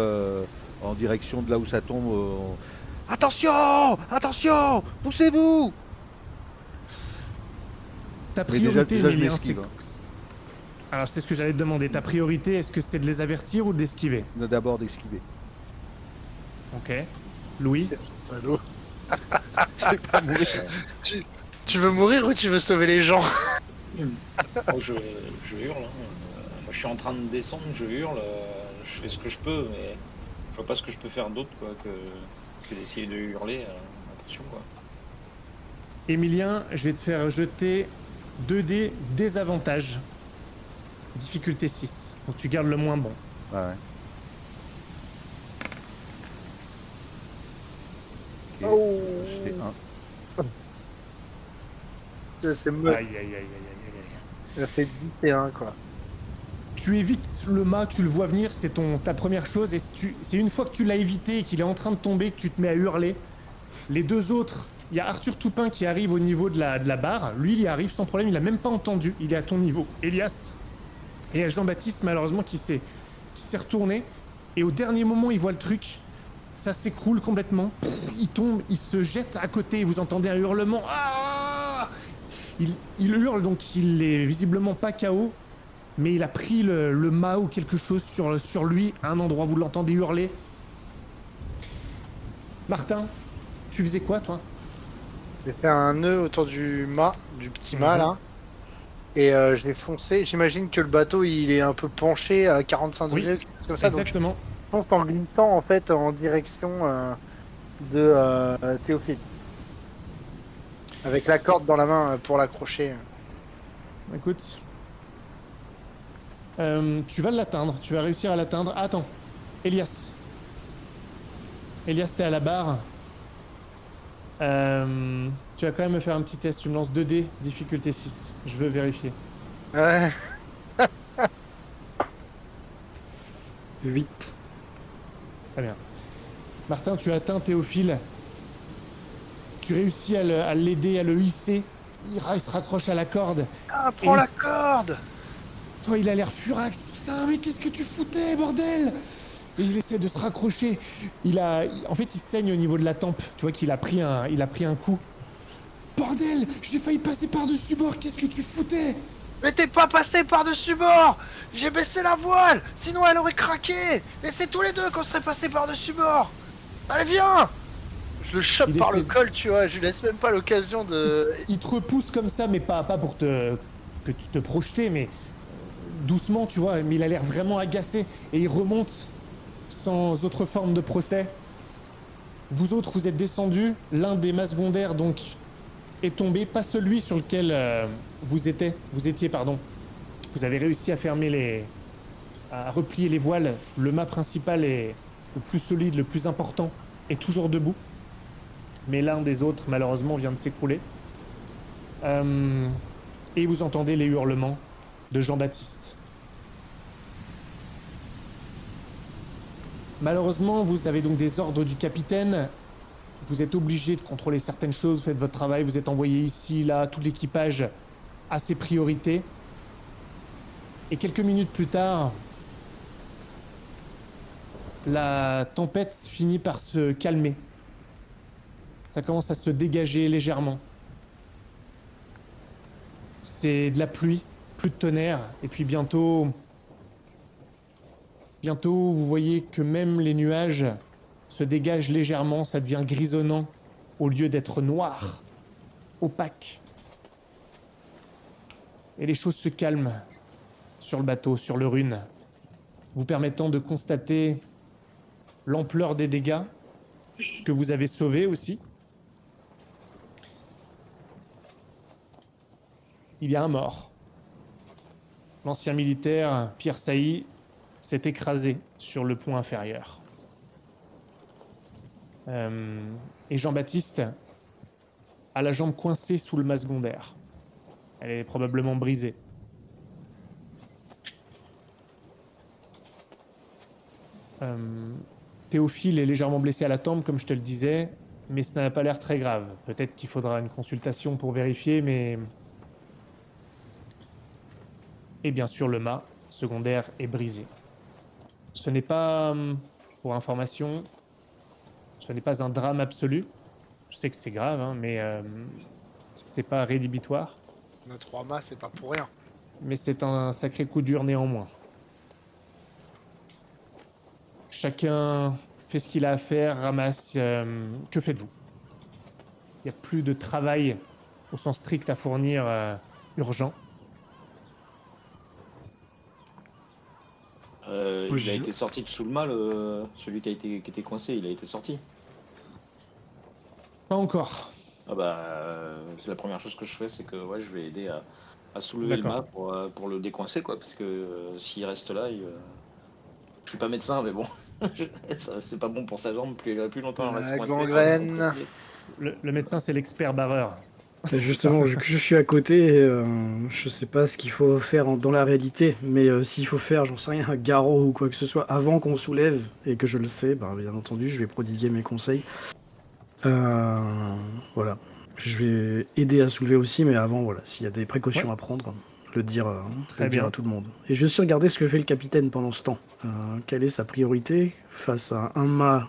en direction de là où ça tombe. Attention! Attention! Poussez-vous! Ta Mais déjà, priorité, je Emilien, m'esquive. Alors, c'est ce que j'allais te demander. Ta priorité, est-ce que c'est de les avertir ou de l'esquiver? D'abord d'esquiver. Ok. Louis? Allô. Je vais pas mourir. Tu veux mourir ou tu veux sauver les gens? Moi, je hurle. Hein. Moi, je suis en train de descendre, je hurle. Je fais ce que je peux, mais je vois pas ce que je peux faire d'autre quoi, que d'essayer de hurler. Attention quoi. Emilien, je vais te faire jeter 2 dés désavantage. Difficulté 6. Donc tu gardes le moins bon. Ouais. Ok, Oh. je fais 1. C'est me... Aïe, aïe, aïe, aïe, aïe, aïe. Ça fait 10 et 1, quoi. Tu évites le mât, tu le vois venir, c'est ta première chose. Et c'est une fois que tu l'as évité et qu'il est en train de tomber que tu te mets à hurler. Les deux autres, il y a Arthur Toupin qui arrive au niveau de la barre. Lui, il y arrive sans problème, il a même pas entendu. Il est à ton niveau. Elias et il y a Jean-Baptiste, malheureusement, qui s'est retourné. Et au dernier moment, il voit le truc. Ça s'écroule complètement. Il tombe, il se jette à côté. Vous entendez un hurlement. Ah! Il hurle, donc il est visiblement pas KO. Mais il a pris le mât ou quelque chose sur lui, à un endroit, vous l'entendez hurler. Martin, tu faisais quoi, toi? J'ai fait un nœud autour du mât, du petit mât là. Et je l'ai foncé. J'imagine que le bateau il est un peu penché à 45 Oui, degrés, quelque chose comme ça. Donc Exactement. Je pense en glissant, en fait, en direction de Théophile. avec la corde dans la main pour l'accrocher. Écoute. Tu vas l'atteindre, tu vas réussir à l'atteindre. Ah, attends, Elias. Elias, t'es à la barre. Tu vas quand même me faire un petit test. Tu me lances 2 dés, difficulté 6. Je veux vérifier. Ouais. 8. Très bien. Martin, tu atteins Théophile. Tu réussis à l'aider, à le hisser. Il se raccroche à la corde. Ah, prends Et- la corde! Toi, il a l'air furax. Putain, mais qu'est-ce que tu foutais, bordel? Et il essaie de se raccrocher. En fait, il saigne au niveau de la tempe. Tu vois qu'il il a pris un coup. Bordel, j'ai failli passer par-dessus bord. Qu'est-ce que tu foutais? Mais t'es pas passé par-dessus bord! J'ai baissé la voile! Sinon elle aurait craqué! Et c'est tous les deux qu'on serait passé par-dessus bord! Allez, viens! Je le chope Il par le essaie- col, tu vois, je lui laisse même pas l'occasion de... Il te repousse comme ça, mais pas pour que tu te projeter, mais doucement, tu vois. Mais il a l'air vraiment agacé et il remonte sans autre forme de procès. Vous autres, vous êtes descendus. L'un des masgondaires, donc, est tombé, pas celui sur lequel vous étiez, pardon. Vous avez réussi à replier les voiles. Le mât principal est le plus solide, le plus important, est toujours debout. Mais l'un des autres, malheureusement, vient de s'écrouler. Et vous entendez les hurlements de Jean-Baptiste. Malheureusement, vous avez donc des ordres du capitaine. Vous êtes obligé de contrôler certaines choses, vous faites votre travail, vous êtes envoyé ici, là, tout l'équipage a ses priorités. Et quelques minutes plus tard, la tempête finit par se calmer. Ça commence à se dégager légèrement. C'est de la pluie, plus de tonnerre, et puis bientôt, vous voyez que même les nuages se dégagent légèrement, ça devient grisonnant au lieu d'être noir, opaque. Et les choses se calment sur le bateau, sur le Rune, vous permettant de constater l'ampleur des dégâts, ce que vous avez sauvé aussi. Il y a un mort. L'ancien militaire, Pierre Sailly, s'est écrasé sur le pont inférieur. Et Jean-Baptiste a la jambe coincée sous le mât secondaire. Elle est probablement brisée. Théophile est légèrement blessé à la tempe, comme je te le disais, mais ça n'a pas l'air très grave. Peut-être qu'il faudra une consultation pour vérifier, mais... Et bien sûr, le mât secondaire est brisé. Ce n'est pas, pour information, ce n'est pas un drame absolu. Je sais que c'est grave, hein, mais c'est pas rédhibitoire. Notre roi mât, c'est pas pour rien. Mais c'est un sacré coup dur néanmoins. Chacun fait ce qu'il a à faire, ramasse. Que faites-vous? Il n'y a plus de travail au sens strict à fournir urgent. Il a été sorti de sous le mât, celui qui était coincé, il a été sorti. Pas encore. Ah bah, c'est la première chose que je fais, c'est que ouais, je vais aider à soulever le mât pour le décoincer, quoi, parce que s'il reste là, je suis pas médecin, mais bon, c'est pas bon pour sa jambe, plus longtemps elle reste La coincée. gangrène. Le médecin, c'est l'expert barreur. Et justement, vu que je suis à côté, je sais pas ce qu'il faut faire dans la réalité, mais s'il faut faire, j'en sais rien, un garrot ou quoi que ce soit, avant qu'on soulève, et que je le sais, bah, bien entendu, je vais prodiguer mes conseils. Voilà. Je vais aider à soulever aussi, mais avant, voilà, s'il y a des précautions à prendre, le dire à tout le monde. Et je vais aussi regarder ce que fait le capitaine pendant ce temps. Quelle est sa priorité face à un mât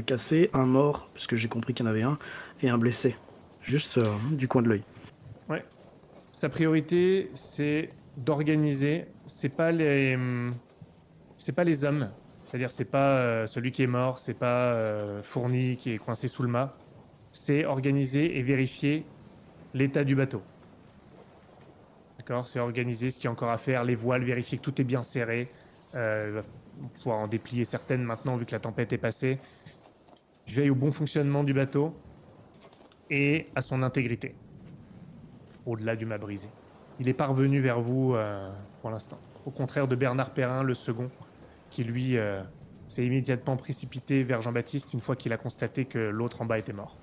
cassé, un mort, parce que j'ai compris qu'il y en avait un, et un blessé. Juste du coin de l'œil. Ouais. Sa priorité, c'est d'organiser. C'est pas les hommes. C'est-à-dire, c'est pas celui qui est mort, c'est pas Fourni qui est coincé sous le mât. C'est organiser et vérifier l'état du bateau. D'accord? C'est organiser ce qu'il y a encore à faire, les voiles, vérifier que tout est bien serré. Il va pouvoir en déplier certaines maintenant, vu que la tempête est passée. Je veille au bon fonctionnement du bateau et à son intégrité, au-delà du mât brisé. Il est parvenu vers vous pour l'instant. Au contraire de Bernard Perrin, le second, qui lui s'est immédiatement précipité vers Jean-Baptiste une fois qu'il a constaté que l'autre en bas était mort.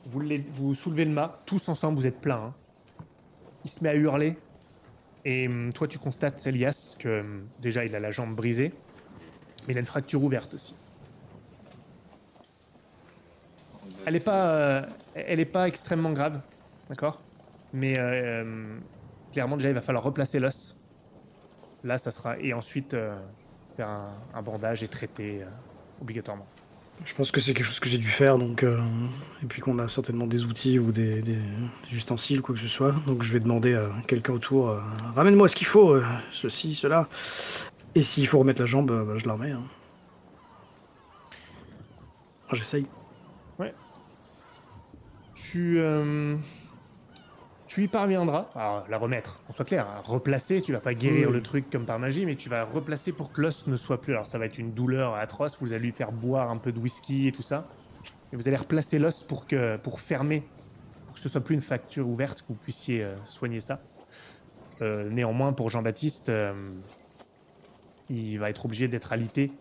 Vous soulevez le mât, tous ensemble, vous êtes pleins. Hein. il se met à hurler. Et toi, tu constates, Elias, que déjà, il a la jambe brisée, mais il a une fracture ouverte aussi. Elle est pas extrêmement grave, d'accord? Mais clairement, déjà, il va falloir replacer l'os. Là, ça sera... Et ensuite, faire un bandage et traiter obligatoirement. Je pense que c'est quelque chose que j'ai dû faire, donc et puis qu'on a certainement des outils ou des ustensiles, quoi que ce soit. Donc je vais demander à quelqu'un autour, ramène-moi ce qu'il faut, ceci, cela. Et s'il faut remettre la jambe, bah, je la remets. Hein. Ah, j'essaye. Ouais. Tu y parviendras. Alors, la remettre, qu'on soit clair. Hein. Replacer, tu vas pas guérir Oui. le truc comme par magie, mais tu vas replacer pour que l'os ne soit plus. Alors, ça va être une douleur atroce. Vous allez lui faire boire un peu de whisky et tout ça. Et vous allez replacer l'os pour fermer, pour que ce soit plus une fracture ouverte, que vous puissiez soigner ça. Néanmoins, pour Jean-Baptiste, il va être obligé d'être alité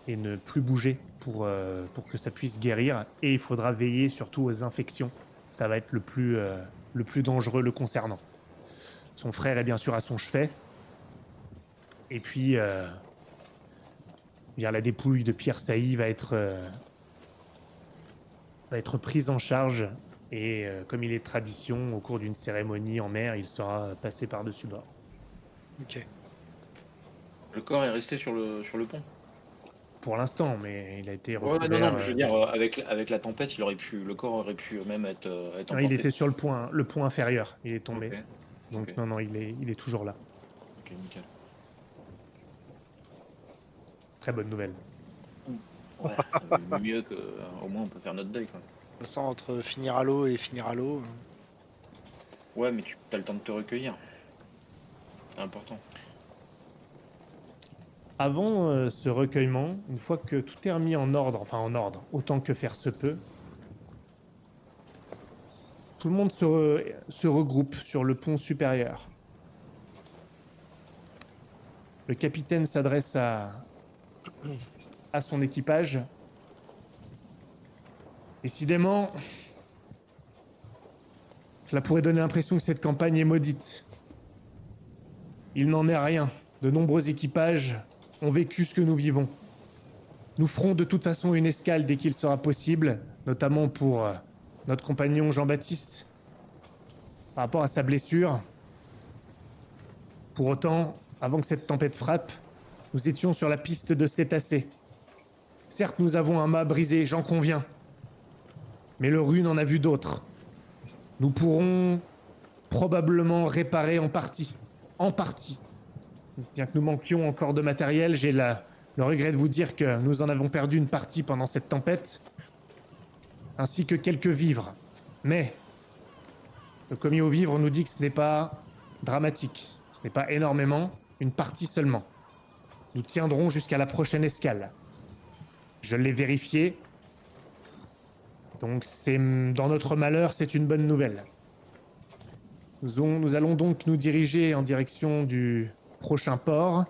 et ne plus bouger pour que ça puisse guérir. Et il faudra veiller surtout aux infections. Ça va être le plus dangereux le concernant. Son frère est bien sûr à son chevet. Et puis, bien, la dépouille de Pierre Sailly va être prise en charge. Et comme il est de tradition, au cours d'une cérémonie en mer, il sera passé par-dessus bord. Ok. Le corps est resté sur le pont. Pour l'instant, mais il a été Ouais, recouvert. non, mais je veux dire, avec la tempête, le corps aurait pu même être Non, emporté. il était sur le pont inférieur. Il est tombé. Ok. Donc Ok. non, il est toujours là. Ok, nickel. Très bonne nouvelle. Ouais, mieux que au moins on peut faire notre deuil quoi. De toute façon, entre finir à l'eau et finir à l'eau. Ouais, mais tu as le temps de te recueillir. C'est important. Avant ce recueillement, une fois que tout est remis en ordre, autant que faire se peut, tout le monde se regroupe sur le pont supérieur. Le capitaine s'adresse à son équipage. Décidément, cela pourrait donner l'impression que cette campagne est maudite. Il n'en est rien. De nombreux équipages ont vécu ce que nous vivons. Nous ferons de toute façon une escale dès qu'il sera possible, notamment pour notre compagnon Jean-Baptiste, par rapport à sa blessure. Pour autant, avant que cette tempête frappe, nous étions sur la piste de cétacés. Certes, nous avons un mât brisé, j'en conviens. Mais le Rune en a vu d'autres. Nous pourrons probablement réparer en partie. En partie. Bien que nous manquions encore de matériel, j'ai le regret de vous dire que nous en avons perdu une partie pendant cette tempête, ainsi que quelques vivres. Mais le commis aux vivres nous dit que ce n'est pas dramatique, ce n'est pas énormément, une partie seulement. Nous tiendrons jusqu'à la prochaine escale. Je l'ai vérifié, donc dans notre malheur, c'est une bonne nouvelle. Nous allons donc nous diriger en direction du prochain port,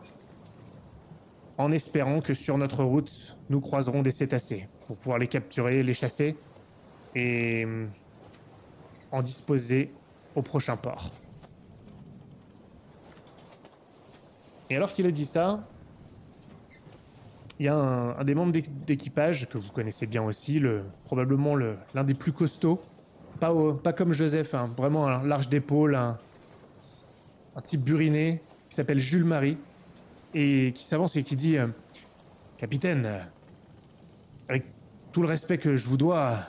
en espérant que sur notre route, nous croiserons des cétacés pour pouvoir les capturer, les chasser et en disposer au prochain port. Et alors qu'il a dit ça, il y a un des membres d'équipage que vous connaissez bien aussi, probablement l'un des plus costauds, pas comme Joseph, hein, vraiment un large d'épaule, un type buriné, qui s'appelle Jules Marie, et qui s'avance et qui dit Capitaine, avec tout le respect que je vous dois,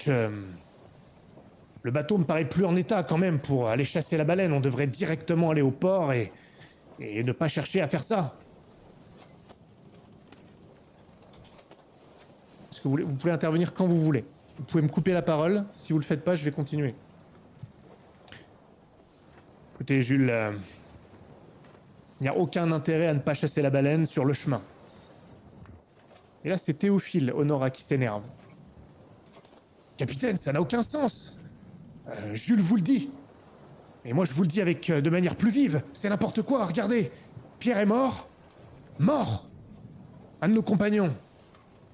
le bateau me paraît plus en état quand même pour aller chasser la baleine. On devrait directement aller au port et ne pas chercher à faire ça. Est-ce que vous pouvez intervenir quand vous voulez. Vous pouvez me couper la parole. Si vous le faites pas, je vais continuer. Écoutez, Jules, il n'y a aucun intérêt à ne pas chasser la baleine sur le chemin. Et là, c'est Théophile Honora qui s'énerve. Capitaine, ça n'a aucun sens. Jules vous le dit. Et moi, je vous le dis de manière plus vive. C'est n'importe quoi, regardez. Pierre est mort. Mort. Un de nos compagnons.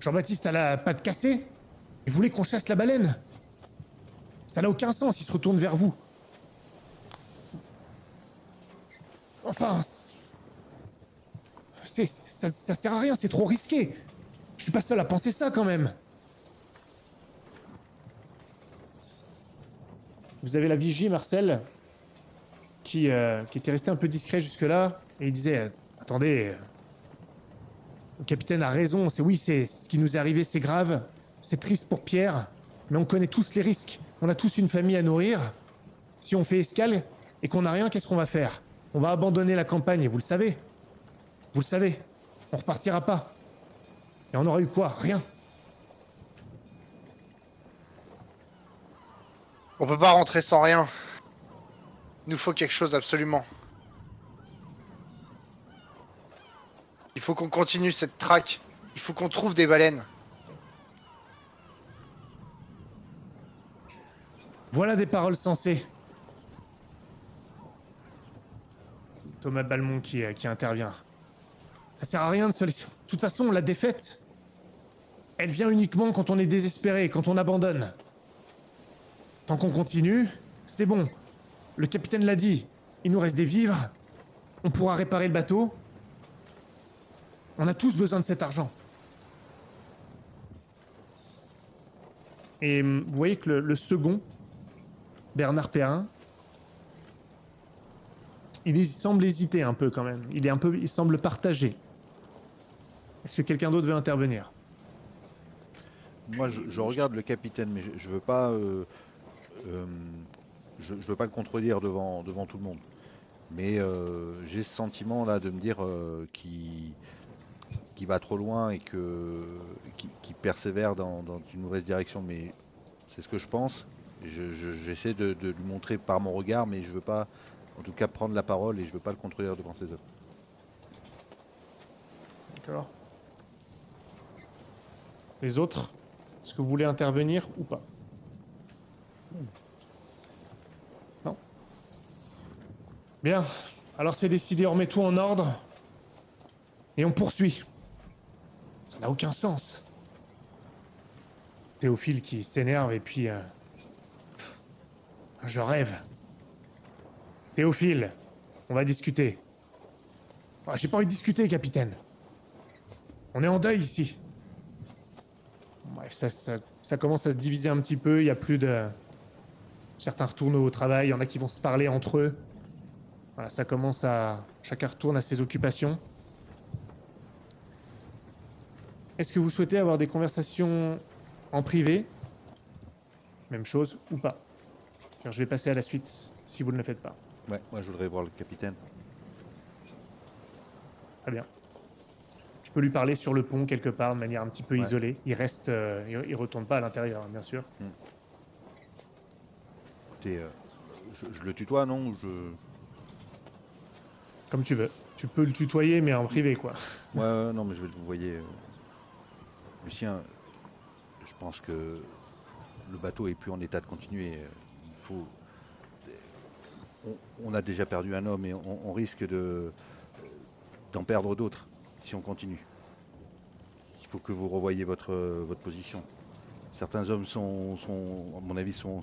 Jean-Baptiste a la patte cassée. Il voulait qu'on chasse la baleine. Ça n'a aucun sens, il se retourne vers vous. Enfin... ça sert à rien, c'est trop risqué. Je suis pas seul à penser ça quand même. Vous avez la vigie, Marcel, qui était resté un peu discret jusque-là, et il disait attendez, le capitaine a raison, c'est ce qui nous est arrivé, c'est grave, c'est triste pour Pierre, mais on connaît tous les risques. On a tous une famille à nourrir. Si on fait escale et qu'on n'a rien, qu'est-ce qu'on va faire? On va abandonner la campagne, et vous le savez. Vous le savez. On repartira pas. Et on aura eu quoi? Rien. On peut pas rentrer sans rien. Il nous faut quelque chose absolument. Il faut qu'on continue cette traque. Il faut qu'on trouve des baleines. Voilà des paroles sensées. Thomas Balmont qui intervient. Ça sert à rien de se laisser... De toute façon, la défaite, elle vient uniquement quand on est désespéré, quand on abandonne. Tant qu'on continue, c'est bon. Le capitaine l'a dit, il nous reste des vivres, on pourra réparer le bateau. On a tous besoin de cet argent. Et vous voyez que le second, Bernard Perrin, il semble hésiter un peu quand même. Il semble partagé. Est-ce que quelqu'un d'autre veut intervenir? Moi, je regarde le capitaine, mais je veux pas, je veux pas le contredire devant tout le monde. Mais j'ai ce sentiment là de me dire qu'il va trop loin et qu'il persévère dans une mauvaise direction. Mais c'est ce que je pense. J'essaie de lui montrer par mon regard, mais je veux pas, en tout cas, prendre la parole et je veux pas le contredire devant ses œuvres. D'accord. Les autres, est-ce que vous voulez intervenir ou pas? Non. Bien. Alors c'est décidé, on remet tout en ordre. Et on poursuit. Ça n'a aucun sens. Théophile qui s'énerve et puis... Je rêve. Théophile, on va discuter. Ah, j'ai pas envie de discuter, capitaine. On est en deuil ici. Bref, ça commence à se diviser un petit peu. Il y a plus de... Certains retournent au travail, il y en a qui vont se parler entre eux. Voilà, ça commence à... Chacun retourne à ses occupations. Est-ce que vous souhaitez avoir des conversations en privé? Même chose ou pas? Car je vais passer à la suite si vous ne le faites pas. Ouais, moi je voudrais voir le capitaine. Très bien. Je peux lui parler sur le pont quelque part de manière un petit peu Ouais. isolée. Il reste... il retourne pas à l'intérieur, bien sûr. Écoutez, je le tutoie, non? Comme tu veux. Tu peux le tutoyer, mais en privé, quoi. Ouais, non, mais je vais vous voyez. Lucien, je pense que le bateau est plus en état de continuer. Il faut. On a déjà perdu un homme et on risque d'en perdre d'autres si on continue. Il faut que vous revoyiez votre position. Certains hommes sont à mon avis, sont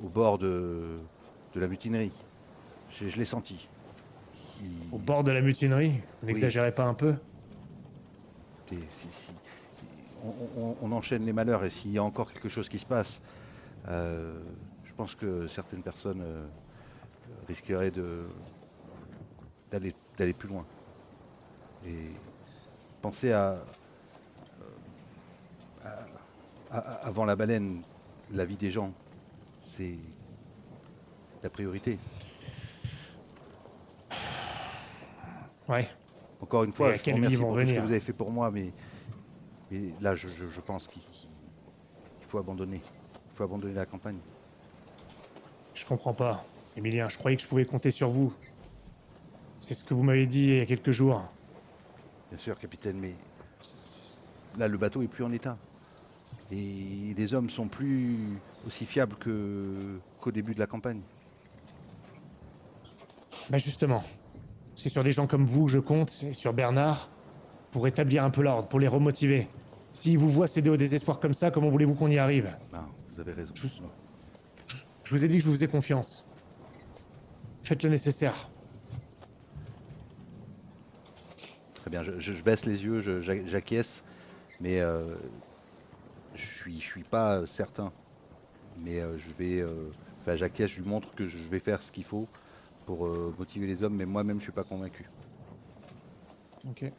au bord de la mutinerie. Je l'ai senti. Au bord de la mutinerie. Vous n'exagérez pas un peu? Et on enchaîne les malheurs et s'il y a encore quelque chose qui se passe, je pense que certaines personnes risqueraient d'aller plus loin. Et pensez avant la baleine, la vie des gens, c'est la priorité. Ouais. Encore une fois, Et à je vous quelle vie remercie ils vont pour tout ce que venir? vous avez fait pour moi, mais là, je pense qu'il faut abandonner. Il faut abandonner la campagne. Je comprends pas. Emilien, je croyais que je pouvais compter sur vous. C'est ce que vous m'avez dit il y a quelques jours. Bien sûr, capitaine, mais là, le bateau est plus en état. Et les hommes sont plus aussi fiables qu'au début de la campagne. Bah justement, c'est sur des gens comme vous que je compte, et sur Bernard, pour établir un peu l'ordre, pour les remotiver. S'ils vous voient céder au désespoir comme ça, comment voulez-vous qu'on y arrive? Non, vous avez raison. Je vous ai dit que je vous faisais confiance. Faites le nécessaire. très bien. Je baisse les yeux, j'acquiesce, mais je suis pas certain. Mais je vais, enfin, j'acquiesce, je lui montre que je vais faire ce qu'il faut pour motiver les hommes, mais moi-même je suis pas convaincu. Ok.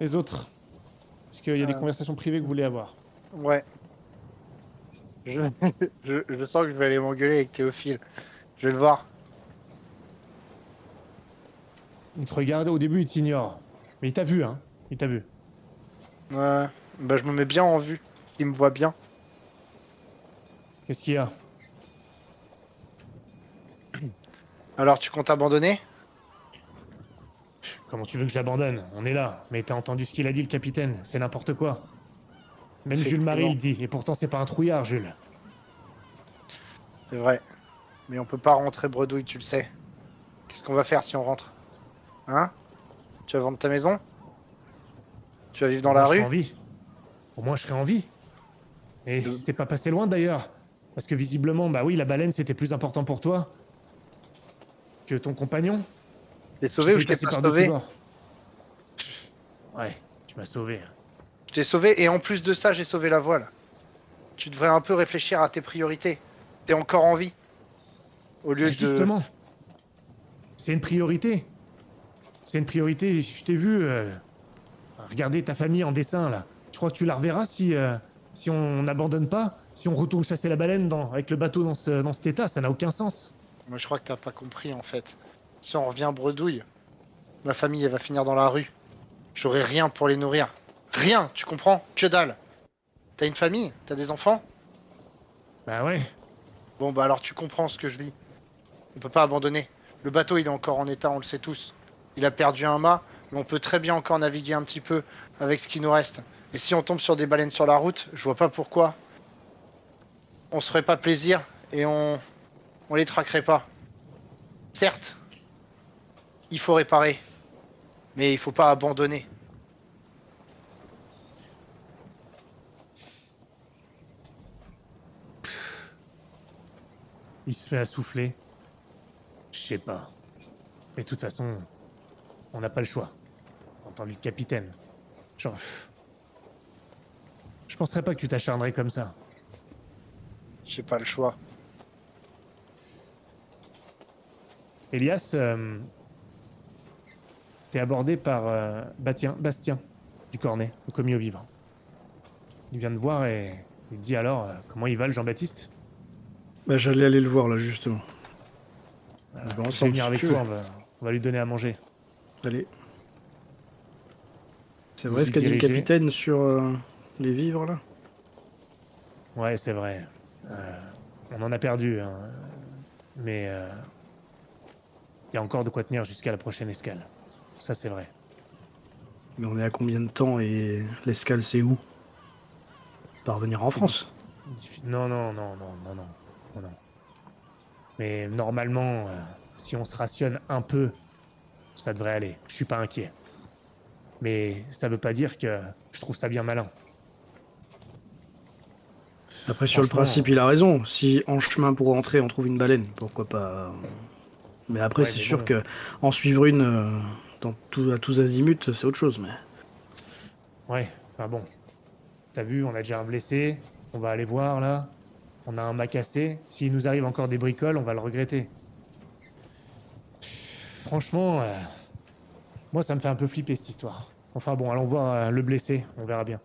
Les autres, est-ce qu'il y a des Euh. conversations privées que vous voulez avoir? Ouais. Je... je sens que je vais aller m'engueuler avec Théophile. Je vais le voir. Il te regardait au début, il t'ignore. Mais il t'a vu, hein. Il t'a vu. Ouais. Bah, je me mets bien en vue. Il me voit bien. Qu'est-ce qu'il y a? Alors, tu comptes abandonner? Comment tu veux que j'abandonne? On est là. Mais t'as entendu ce qu'il a dit, le capitaine. C'est n'importe quoi. Même Jules Marie Effectivement, le dit. Et pourtant, c'est pas un trouillard, Jules. c'est vrai. Mais on peut pas rentrer bredouille, tu le sais. Qu'est-ce qu'on va faire si on rentre? Hein? Tu vas vendre ta maison? Tu vas vivre dans Au moins, la je serai rue? en vie. Au moins, je serai en vie. Et De- c'est pas passé loin, d'ailleurs. Parce que visiblement, bah oui, la baleine, c'était plus important pour toi que ton compagnon. Je t'ai J'ai sauvé ou failli je t'ai passer pas par-dessus sauvé? bord. Ouais, tu m'as sauvé. Je t'ai sauvé et en plus de ça, j'ai sauvé la voile. Tu devrais un peu réfléchir à tes priorités. T'es encore en vie. Au Bah lieu de... justement, c'est une priorité. C'est une priorité. Je t'ai vu regarder ta famille en dessin, là. Tu crois que tu la reverras si on n'abandonne pas? Si on retourne chasser la baleine avec le bateau dans cet état? Ça n'a aucun sens. Moi, je crois que t'as pas compris, en fait. Si on revient bredouille, ma famille, elle va finir dans la rue. J'aurai rien pour les nourrir. Rien, tu comprends? Que dalle. T'as une famille? T'as des enfants? Bah ouais. Bon, bah alors tu comprends ce que je vis. On peut pas abandonner. Le bateau, il est encore en état, on le sait tous. Il a perdu un mât, mais on peut très bien encore naviguer un petit peu avec ce qui nous reste. Et si on tombe sur des baleines sur la route, je vois pas pourquoi on se ferait pas plaisir et on les traquerait pas. Certes, il faut réparer, mais il faut pas abandonner. Il se fait assouffler. Je sais pas. Mais de toute façon, on n'a pas le choix. T'as entendu le capitaine. Genre, je penserais pas que tu t'acharnerais comme ça. J'ai pas le choix. Elias, t'es abordé par Bastien du Cornet, le commis au vivant. Il vient de voir et il te dit alors comment il va le Jean-Baptiste. Bah, j'allais aller le voir là, justement. On va Je vais ensemble, venir si avec tu toi, veux. on va lui donner à manger. Allez. C'est Vous vrai y ce qu'a dit le dirigez. capitaine sur les vivres là? Ouais, c'est vrai. On en a perdu, hein. Mais il y a encore de quoi tenir jusqu'à la prochaine escale. Ça, c'est vrai. Mais on est à combien de temps et l'escale c'est où? Parvenir en C'est France. Non, non, non, non, non, non, non, non. Mais normalement, si on se rationne un peu, ça devrait aller. Je suis pas inquiet. Mais ça veut pas dire que je trouve ça bien malin. Après, sur le Franchement, principe, il a raison. Si en chemin pour rentrer, on trouve une baleine, pourquoi pas. Mais après, ouais, c'est mais sûr bon. que en suivre une à tous azimuts, c'est autre chose. Mais Ouais, enfin bon. T'as vu, on a déjà un blessé. On va aller voir là. On a un mât cassé. S'il nous arrive encore des bricoles, on va le regretter. Franchement, moi, ça me fait un peu flipper cette histoire. Enfin bon, allons voir le blessé. On verra bien.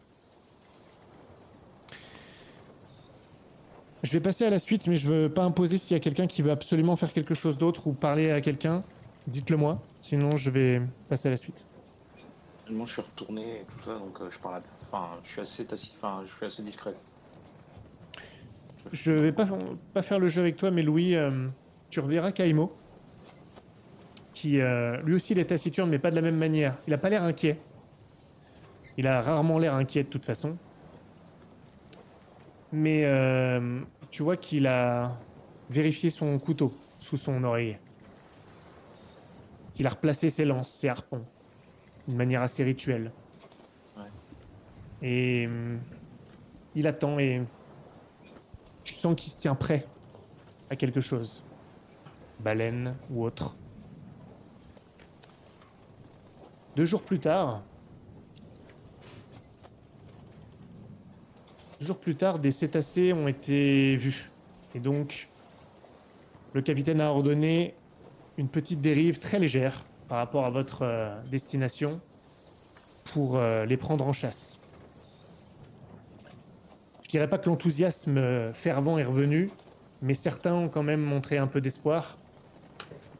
Je vais passer à la suite, mais je veux pas imposer s'il y a quelqu'un qui veut absolument faire quelque chose d'autre ou parler à quelqu'un. Dites-le moi. Sinon, je vais passer à la suite. Moi, je suis retourné et tout ça, donc je parle. Enfin, je suis assez enfin, je suis assez discret. Je vais pas faire le jeu avec toi, mais Louis, tu reverras Kaimo, qui lui aussi il est taciturne, mais pas de la même manière. Il a pas l'air inquiet. Il a rarement l'air inquiet de toute façon. Mais tu vois qu'il a vérifié son couteau sous son oreiller. Il a replacé ses lances, ses harpons, d'une manière assez rituelle. Ouais. Et il attend et tu sens qu'il se tient prêt à quelque chose. Baleine ou autre. 2 jours plus tard, des cétacés ont été vus. Et donc, le capitaine a ordonné une petite dérive très légère par rapport à votre destination pour les prendre en chasse. Je dirais pas que l'enthousiasme fervent est revenu, mais certains ont quand même montré un peu d'espoir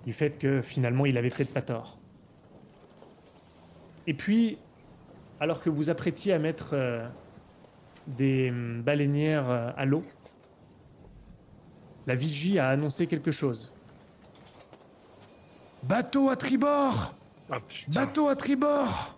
du fait que finalement il avait peut-être pas tort. Et puis, alors que vous apprêtiez à mettre des baleinières à l'eau, la vigie a annoncé quelque chose. Bateau à tribord! Ah putain. Bateau à tribord!